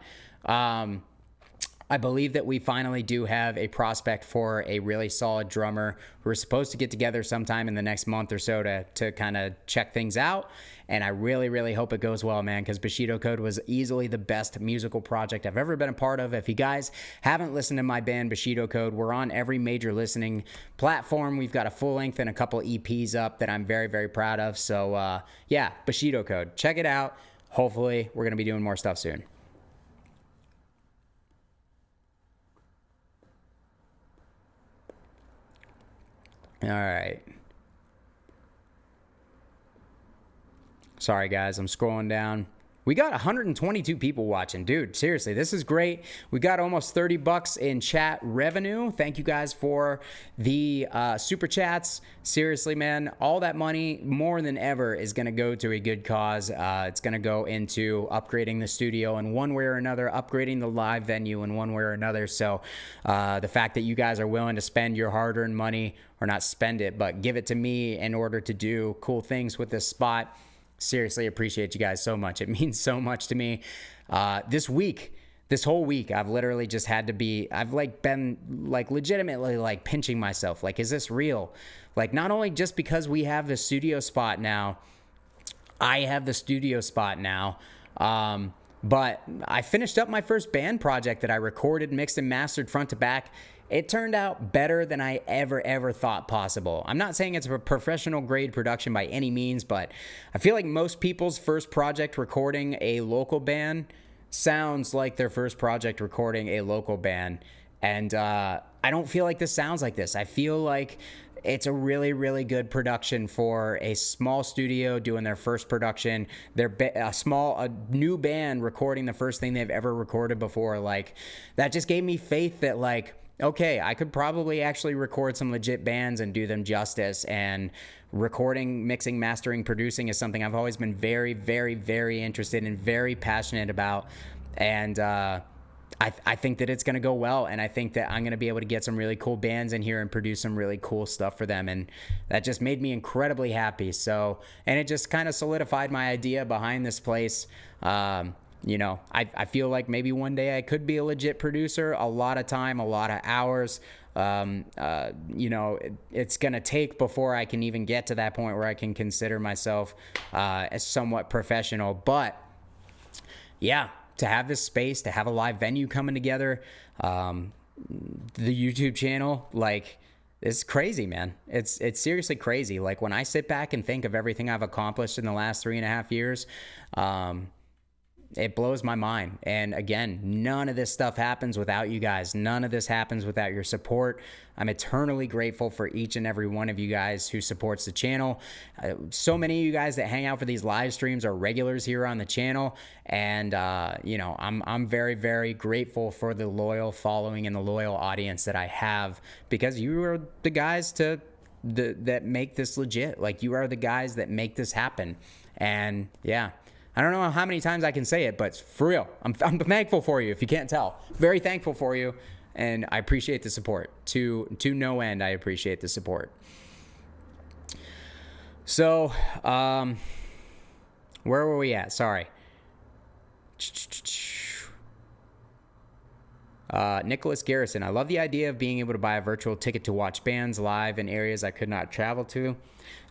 I believe that we finally do have a prospect for a really solid drummer. We're supposed to get together sometime in the next month or so to kind of check things out. And I really, really hope it goes well, man, because Bushido Code was easily the best musical project I've ever been a part of. If you guys haven't listened to my band, Bushido Code, we're on every major listening platform. We've got a full length and a couple EPs up that I'm very, very proud of. So, yeah, Bushido Code. Check it out. Hopefully, we're going to be doing more stuff soon. All right. Sorry, guys. I'm scrolling down. We got 122 people watching. Dude, seriously, this is great. We got almost $30 in chat revenue. Thank you guys for the super chats. Seriously, man, all that money, more than ever, is going to go to a good cause. It's going to go into upgrading the studio in one way or another, upgrading the live venue in one way or another. So the fact that you guys are willing to spend your hard-earned money, or not spend it, but give it to me in order to do cool things with this spot, seriously appreciate you guys so much. It means so much to me. This whole week, I've literally just had to I've been legitimately pinching myself. Like, is this real? Like, not only just because we have the studio spot now, I have the studio spot now, but I finished up my first band project that I recorded, mixed, and mastered front to back. It turned out better than I ever thought possible. I'm not saying it's a professional grade production by any means, but I feel like most people's first project recording a local band sounds like their first project recording a local band. And I don't feel like this sounds like this. I feel like it's a really, really good production for a small studio doing their first production. They're a new band recording the first thing they've ever recorded before. Like, that just gave me faith that, like, okay, I could probably actually record some legit bands and do them justice. And recording, mixing, mastering, producing is something I've always been very, very, very interested in, very passionate about. And I think that it's going to go well. And I think that I'm going to be able to get some really cool bands in here and produce some really cool stuff for them. And that just made me incredibly happy. So, and it just kind of solidified my idea behind this place. You know, I feel like maybe one day I could be a legit producer. A lot of time, a lot of hours, you know, it's going to take before I can even get to that point where I can consider myself as somewhat professional. But yeah, to have this space, to have a live venue coming together, the YouTube channel, like, it's crazy, man. It's seriously crazy. Like, when I sit back and think of everything I've accomplished in the last 3.5 years, it blows my mind. And again, none of this stuff happens without you guys. None of this happens without your support. I'm eternally grateful for each and every one of you guys who supports the channel. So many of you guys that hang out for these live streams are regulars here on the channel. And, I'm very, very grateful for the loyal following and the loyal audience that I have, because you are the guys that make this legit. Like, you are the guys that make this happen. And yeah, I don't know how many times I can say it, but for real, I'm thankful for you. If you can't tell, very thankful for you. And I appreciate the support to no end. I appreciate the support. So, where were we at? Sorry. Nicholas Garrison. I love the idea of being able to buy a virtual ticket to watch bands live in areas I could not travel to.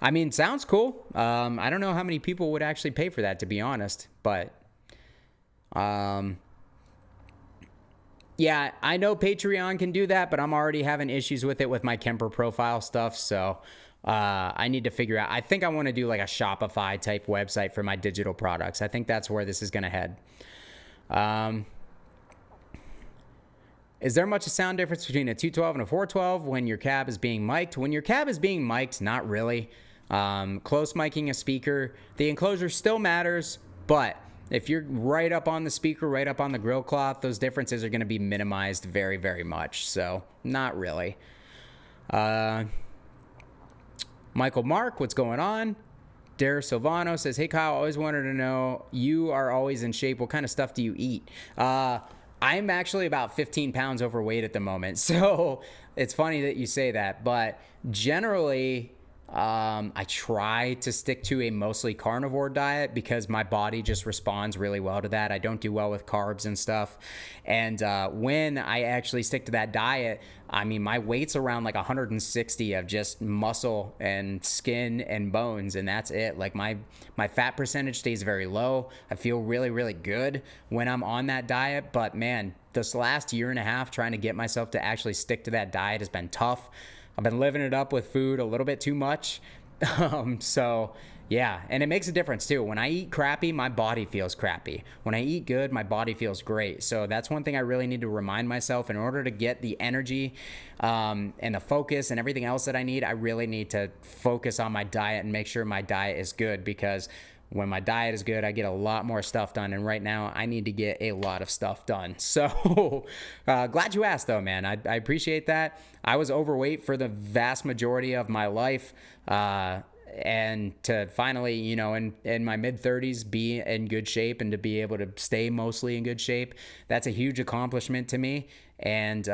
I mean, sounds cool. I don't know how many people would actually pay for that, to be honest. But, yeah, I know Patreon can do that, but I'm already having issues with it with my Kemper profile stuff. So I need to figure out. I think I want to do like a Shopify type website for my digital products. I think that's where this is going to head. Is there much a sound difference between a 212 and a 412 when your cab is being mic'd? When your cab is being mic'd, not really. Close miking a speaker, the enclosure still matters, but if you're right up on the speaker, right up on the grill cloth, those differences are going to be minimized very, very much. So, not really. Michael Mark, what's going on? Dare Silvano says, hey, Kyle, always wanted to know, you are always in shape. What kind of stuff do you eat? I'm actually about 15 pounds overweight at the moment. So, it's funny that you say that. But generally, I try to stick to a mostly carnivore diet because my body just responds really well to that. I don't do well with carbs and stuff. And when I actually stick to that diet, I mean, my weight's around like 160 of just muscle and skin and bones, and that's it. Like my fat percentage stays very low. I feel really, really good when I'm on that diet. But man, this last year and a half trying to get myself to actually stick to that diet has been tough. I've been living it up with food a little bit too much. So yeah, and it makes a difference too. When I eat crappy, my body feels crappy. When I eat good, my body feels great. So that's one thing I really need to remind myself. In order to get the energy and the focus and everything else that I need, I really need to focus on my diet and make sure my diet is good, because when my diet is good, I get a lot more stuff done. And right now, I need to get a lot of stuff done. So glad you asked, though, man. I appreciate that. I was overweight for the vast majority of my life. And to finally, in my mid-30s, be in good shape and to be able to stay mostly in good shape, that's a huge accomplishment to me, and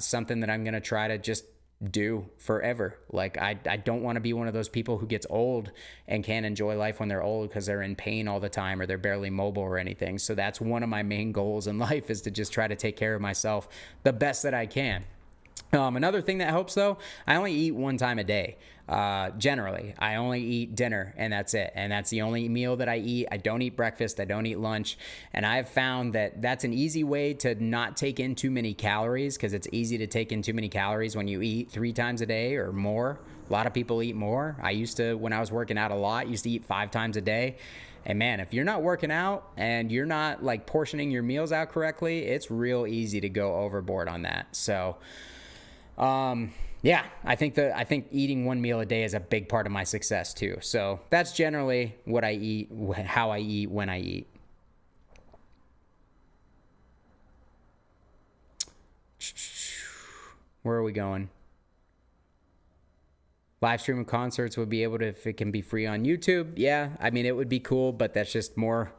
something that I'm going to try to just do forever. Like, I don't want to be one of those people who gets old and can't enjoy life when they're old because they're in pain all the time or they're barely mobile or anything. So that's one of my main goals in life, is to just try to take care of myself the best that I can. Another thing that helps, though, I only eat one time a day. Generally, I only eat dinner, and that's it. And that's the only meal that I eat. I don't eat breakfast. I don't eat lunch. And I've found that that's an easy way to not take in too many calories, because it's easy to take in too many calories when you eat 3 times a day or more. A lot of people eat more. I used to, when I was working out a lot, used to eat 5 times a day. And man, if you're not working out and you're not like portioning your meals out correctly, it's real easy to go overboard on that. So, yeah, I think eating one meal a day is a big part of my success too. So that's generally what I eat, how I eat, when I eat. Where are we going? Live stream of concerts would be able to, if it can be free on YouTube. Yeah, I mean, it would be cool, but that's just more,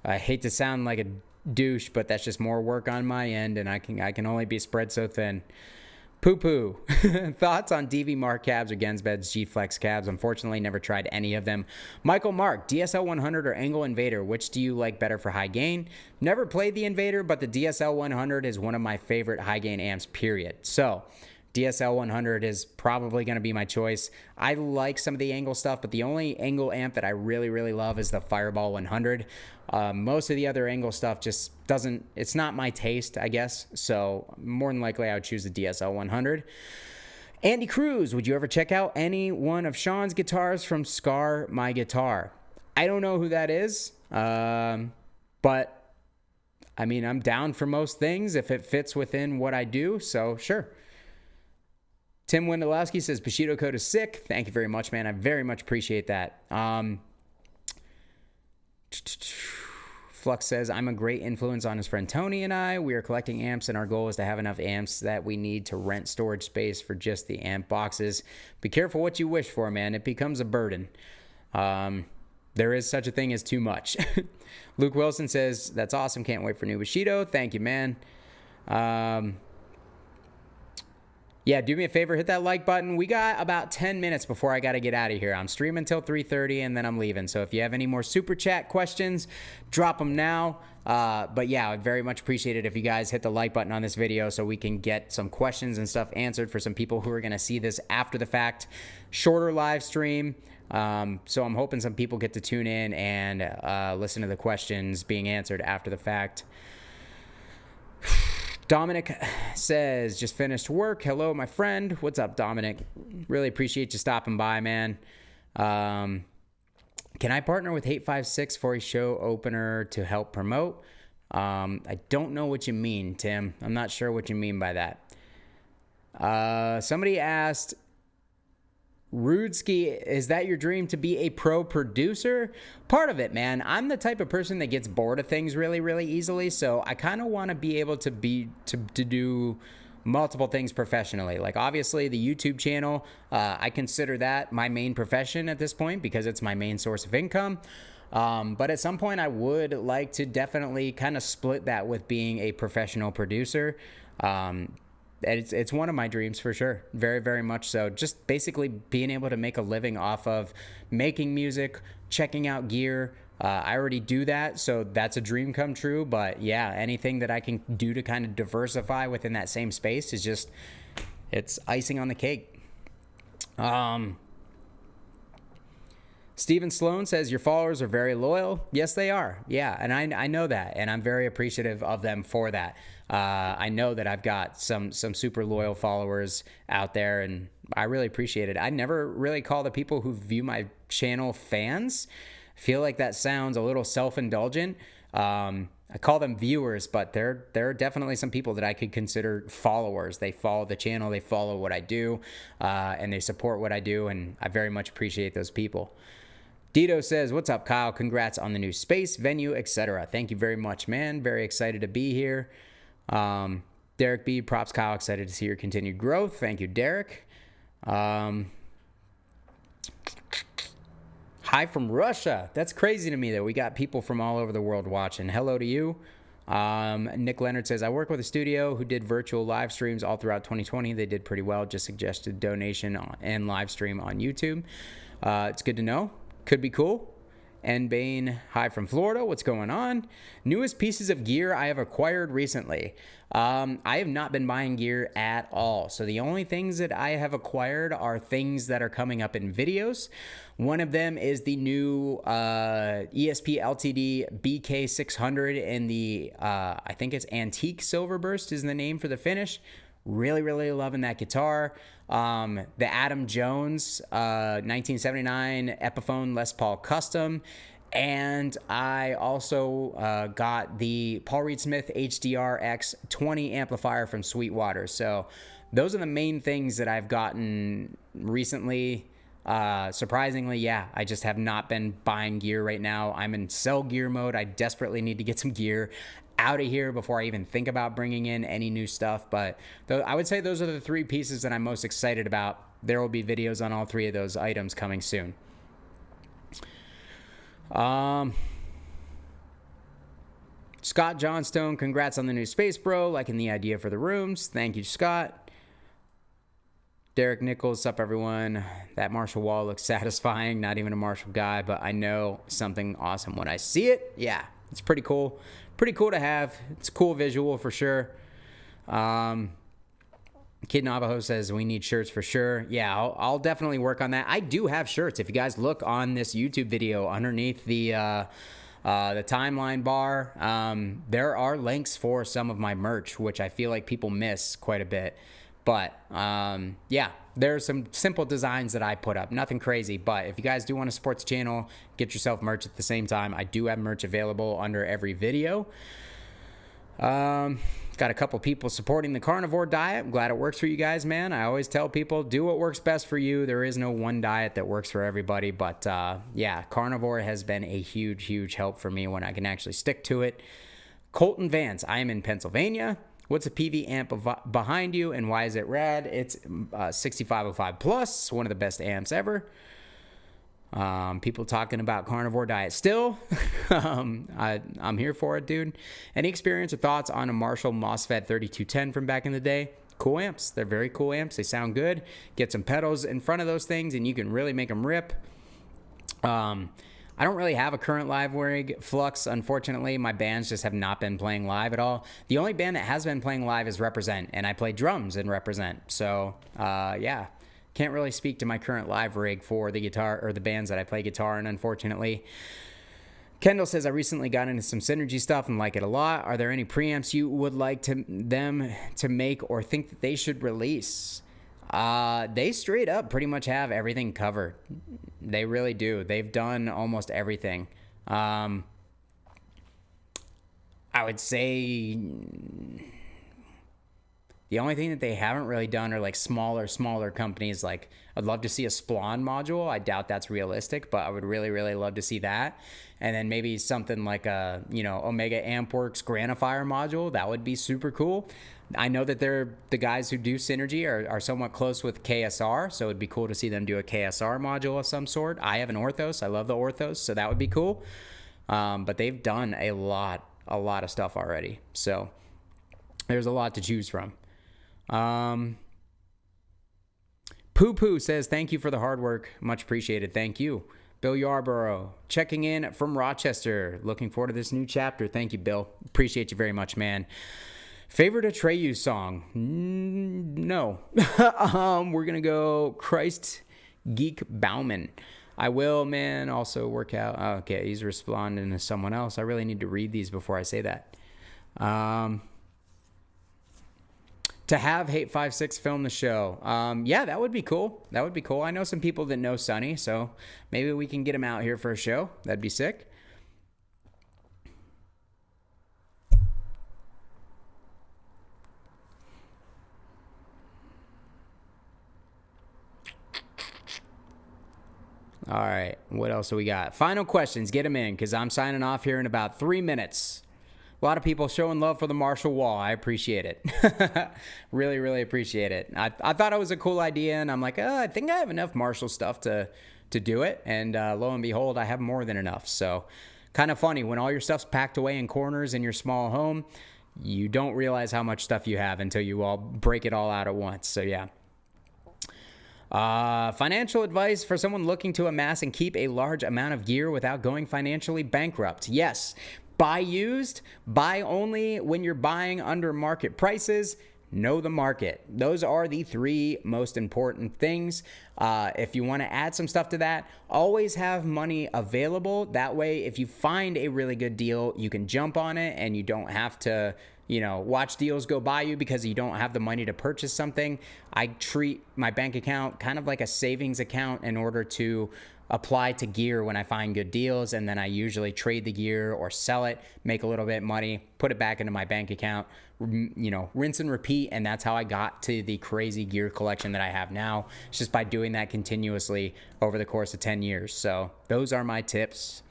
I hate to sound like a douche, but that's just more work on my end, and I can only be spread so thin. Poo-poo. Thoughts on DV Mark cabs or Gensbed's G-Flex cabs? Unfortunately, never tried any of them. Michael Mark, DSL 100 or Angle Invader, which do you like better for high gain? Never played the Invader, but the DSL 100 is one of my favorite high gain amps, period. So DSL 100 is probably going to be my choice. I like some of the Angle stuff, but the only Angle amp that I really, really love is the Fireball 100. Most of the other Angle stuff just doesn't, it's not my taste, I guess. So more than likely I would choose the DSL 100. Andy Cruz, would you ever check out any one of Sean's guitars from Scar My Guitar? I don't know who that is, but I mean, I'm down for most things if it fits within what I do, so sure. Tim Wendelowski says, Bushido code is sick. Thank you very much, man. I very much appreciate that. Flux says, I'm a great influence on his friend Tony and I. We are collecting amps, and our goal is to have enough amps that we need to rent storage space for just the amp boxes. Be careful what you wish for, man. It becomes a burden. There is such a thing as too much. Luke Wilson says, that's awesome. Can't wait for new Bushido. Thank you, man. Yeah, do me a favor, hit that like button. We got about 10 minutes before I got to get out of here. I'm streaming until 3:30, and then I'm leaving. So if you have any more super chat questions, drop them now. But yeah, I'd very much appreciate it if you guys hit the like button on this video so we can get some questions and stuff answered for some people who are going to see this after the fact. Shorter live stream. So I'm hoping some people get to tune in and listen to the questions being answered after the fact. Dominic says, just finished work. Hello, my friend. What's up, Dominic? Really appreciate you stopping by, man. Can I partner with 856 for a show opener to help promote? I don't know what you mean, Tim. I'm not sure what you mean by that. Somebody asked, Rudeski, is that your dream to be a pro producer? Part of it, man. I'm the type of person that gets bored of things really, really easily. So I kind of want to be able to do multiple things professionally. Like obviously the YouTube channel, I consider that my main profession at this point because it's my main source of income. But at some point I would like to definitely kind of split that with being a professional producer. It's one of my dreams for sure. Very, very much so. Just basically being able to make a living off of making music, checking out gear. I already do that, so that's a dream come true. But yeah, anything that I can do to kind of diversify within that same space is just, it's icing on the cake. Stephen Sloan says, your followers are very loyal. Yes, they are. Yeah, and I know that, and I'm very appreciative of them for that. I know that I've got some super loyal followers out there, and I really appreciate it. I never really call the people who view my channel fans. I feel like that sounds a little self-indulgent. I call them viewers, but there are definitely some people that I could consider followers. They follow the channel, they follow what I do, and they support what I do, and I very much appreciate those people. Dito says, what's up, Kyle? Congrats on the new space, venue, etc. Thank you very much, man. Very excited to be here. Derek B, props, Kyle. Excited to see your continued growth. Thank you, Derek. Hi from Russia. That's crazy to me that we got people from all over the world watching. Hello to you. Nick Leonard says, I work with a studio who did virtual live streams all throughout 2020. They did pretty well. Just suggested donation and live stream on YouTube. It's good to know. Could be cool. And Bane, hi from Florida. What's going on? Newest pieces of gear I have acquired recently. I have not been buying gear at all. So the only things that I have acquired are things that are coming up in videos. One of them is the new ESP LTD BK600 in the, I think it's Antique Silverburst is the name for the finish. Really, really loving that guitar. The Adam Jones 1979 Epiphone Les Paul Custom. And I also got the Paul Reed Smith HDR X20 amplifier from Sweetwater. So those are the main things that I've gotten recently. Surprisingly, yeah, I just have not been buying gear right now. I'm in sell gear mode. I desperately need to get some gear out of here before I even think about bringing in any new stuff. But I would say those are the three pieces that I'm most excited about. There will be videos on all three of those items coming soon. Scott Johnstone, congrats on the new space, bro. Liking the idea for the rooms. Thank you, Scott. Derek Nichols, up everyone. That Marshall wall looks satisfying. Not even a Marshall guy, but I know something awesome when I see it. Yeah, it's pretty cool. Pretty cool to have. It's a cool visual for sure. Kid Navajo says we need shirts for sure. Yeah, I'll definitely work on that. I do have shirts. If you guys look on this YouTube video underneath the timeline bar, there are links for some of my merch, which I feel like people miss quite a bit. But yeah, there's some simple designs that I put up. Nothing crazy, but if you guys do want to support the channel, get yourself merch at the same time. I do have merch available under every video. Got a couple people supporting the carnivore diet. I'm glad it works for you guys, man. I always tell people, do what works best for you. There is no one diet that works for everybody. But yeah, carnivore has been a huge, huge help for me when I can actually stick to it. Colton Vance, I am in Pennsylvania. What's a PV amp behind you and why is it rad? It's 6505 Plus, one of the best amps ever. People talking about carnivore diet still. I'm here for it, dude. Any experience or thoughts on a Marshall MOSFET 3210 from back in the day? Cool amps. They're very cool amps. They sound good. Get some pedals in front of those things and you can really make them rip. I don't really have a current live rig, Flux, unfortunately. My bands just have not been playing live at all. The only band that has been playing live is Represent, and I play drums in Represent. So, yeah, can't really speak to my current live rig for the guitar or the bands that I play guitar in, unfortunately. Kendall says, I recently got into some Synergy stuff and like it a lot. Are there any preamps you would like them to make or think that they should release? They straight up pretty much have everything covered. They really do. They've done almost everything. I would say the only thing that they haven't really done are like smaller companies. Like I'd love to see a Splon module. I doubt that's realistic, but I would really, really love to see that. And then maybe something like a, Omega Ampworks Granifier module. That would be super cool. I know that they're the guys who do Synergy are somewhat close with KSR, so it'd be cool to see them do a KSR module of some sort. I have an Orthos. I love the Orthos, so that would be cool. But they've done a lot of stuff already. So there's a lot to choose from. Poo Poo says, thank you for the hard work. Much appreciated. Thank you. Bill Yarborough, checking in from Rochester. Looking forward to this new chapter. Thank you, Bill. Appreciate you very much, man. Favorite Atreyu song? No. We're going to go Christ Geek Bauman. I will, man, also work out. Oh, okay, he's responding to someone else. I really need to read these before I say that. To have Hate56 film the show. Yeah, that would be cool. That would be cool. I know some people that know Sonny, so maybe we can get him out here for a show. That'd be sick. All right, what else do we got? Final questions, get them in, because I'm signing off here in about 3 minutes. A lot of people showing love for the Marshall Wall. I appreciate it. Really, really appreciate it. I thought it was a cool idea, and I'm like, I think I have enough Marshall stuff to do it. And lo and behold, I have more than enough. So kind of funny, when all your stuff's packed away in corners in your small home, you don't realize how much stuff you have until you all break it all out at once. So yeah. Financial advice for someone looking to amass and keep a large amount of gear without going financially bankrupt. Yes, buy used, buy only when you're buying under market prices, know the market. Those are the 3 most important things. If you want to add some stuff to that, always have money available. That way, if you find a really good deal, you can jump on it and you don't have to watch deals go by you because you don't have the money to purchase something. I treat my bank account kind of like a savings account in order to apply to gear when I find good deals, and then I usually trade the gear or sell it, make a little bit of money, put it back into my bank account, rinse and repeat, and that's how I got to the crazy gear collection that I have now. It's just by doing that continuously over the course of 10 years. So those are my tips.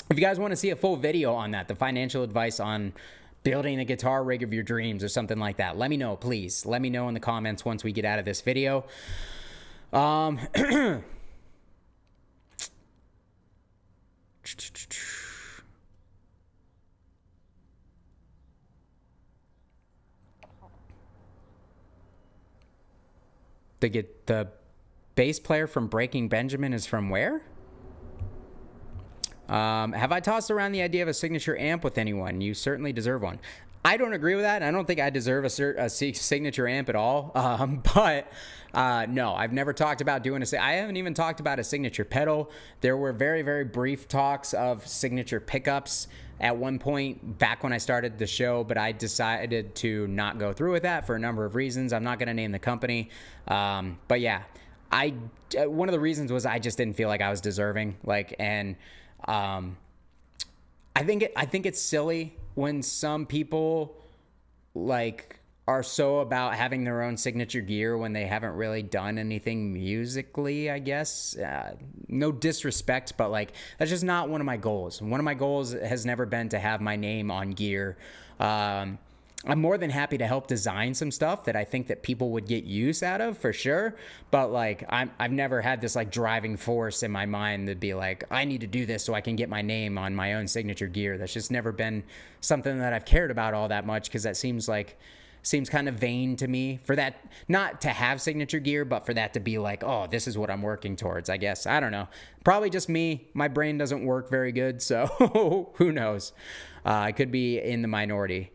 If you guys want to see a full video on that, the financial advice on building a guitar rig of your dreams or something like that, let me know, please. Let me know in the comments once we get out of this video. The bass player from Breaking Benjamin is from where? Have I tossed around the idea of a signature amp with anyone? You certainly deserve one. I don't agree with that. I don't think I deserve a signature amp at all. But no, I've never talked about doing I haven't even talked about a signature pedal. There were very, very brief talks of signature pickups at one point back when I started the show, but I decided to not go through with that for a number of reasons. I'm not going to name the company. But yeah, one of the reasons was I just didn't feel like I was deserving. I think it's silly when some people like are so about having their own signature gear when they haven't really done anything musically, I guess. No disrespect, but like that's just not one of my goals. One of my goals has never been to have my name on gear. I'm more than happy to help design some stuff that I think that people would get use out of for sure. But like, I've never had this like driving force in my mind to be like, I need to do this so I can get my name on my own signature gear. That's just never been something that I've cared about all that much, because that seems kind of vain to me for that, not to have signature gear, but for that to be like, oh, this is what I'm working towards, I guess. I don't know. Probably just me. My brain doesn't work very good, so who knows? I could be in the minority.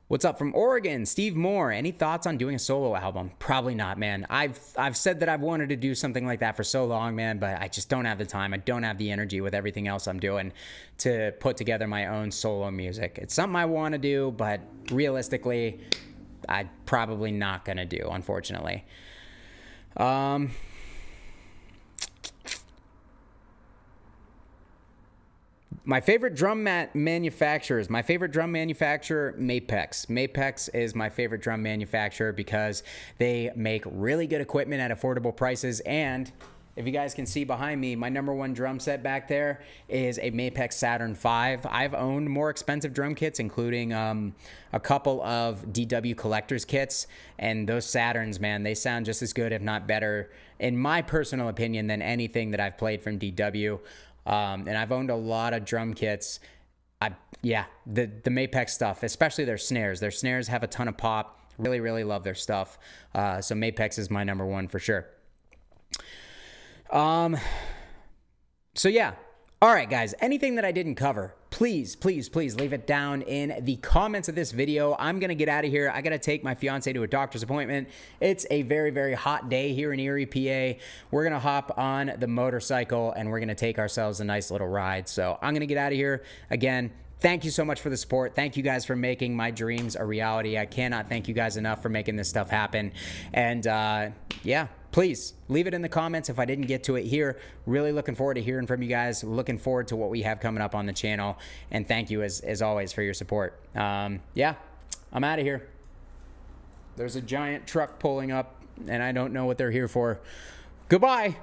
What's up from Oregon? Steve Moore. Any thoughts on doing a solo album? Probably not, man. I've said that I've wanted to do something like that for so long, man, but I just don't have the time. I don't have the energy with everything else I'm doing to put together my own solo music. It's something I want to do, but realistically, I'm probably not going to do, unfortunately. My favorite drum manufacturers. My favorite drum manufacturer, Mapex. Mapex is my favorite drum manufacturer because they make really good equipment at affordable prices. And if you guys can see behind me, my number one drum set back there is a Mapex Saturn V. I've owned more expensive drum kits, including a couple of DW collector's kits. And those Saturns, man, they sound just as good, if not better, in my personal opinion, than anything that I've played from DW. And I've owned a lot of drum kits. The Mapex stuff, especially their snares. Their snares have a ton of pop. Really, really love their stuff. So Mapex is my number one for sure. So yeah. All right, guys, anything that I didn't cover, please, please, please leave it down in the comments of this video. I'm going to get out of here. I got to take my fiance to a doctor's appointment. It's a very, very hot day here in Erie, PA. We're going to hop on the motorcycle and we're going to take ourselves a nice little ride. So I'm going to get out of here. Again, thank you so much for the support. Thank you guys for making my dreams a reality. I cannot thank you guys enough for making this stuff happen. And yeah, please leave it in the comments if I didn't get to it here. Really looking forward to hearing from you guys. Looking forward to what we have coming up on the channel. And thank you as always for your support. Yeah, I'm out of here. There's a giant truck pulling up and I don't know what they're here for. Goodbye.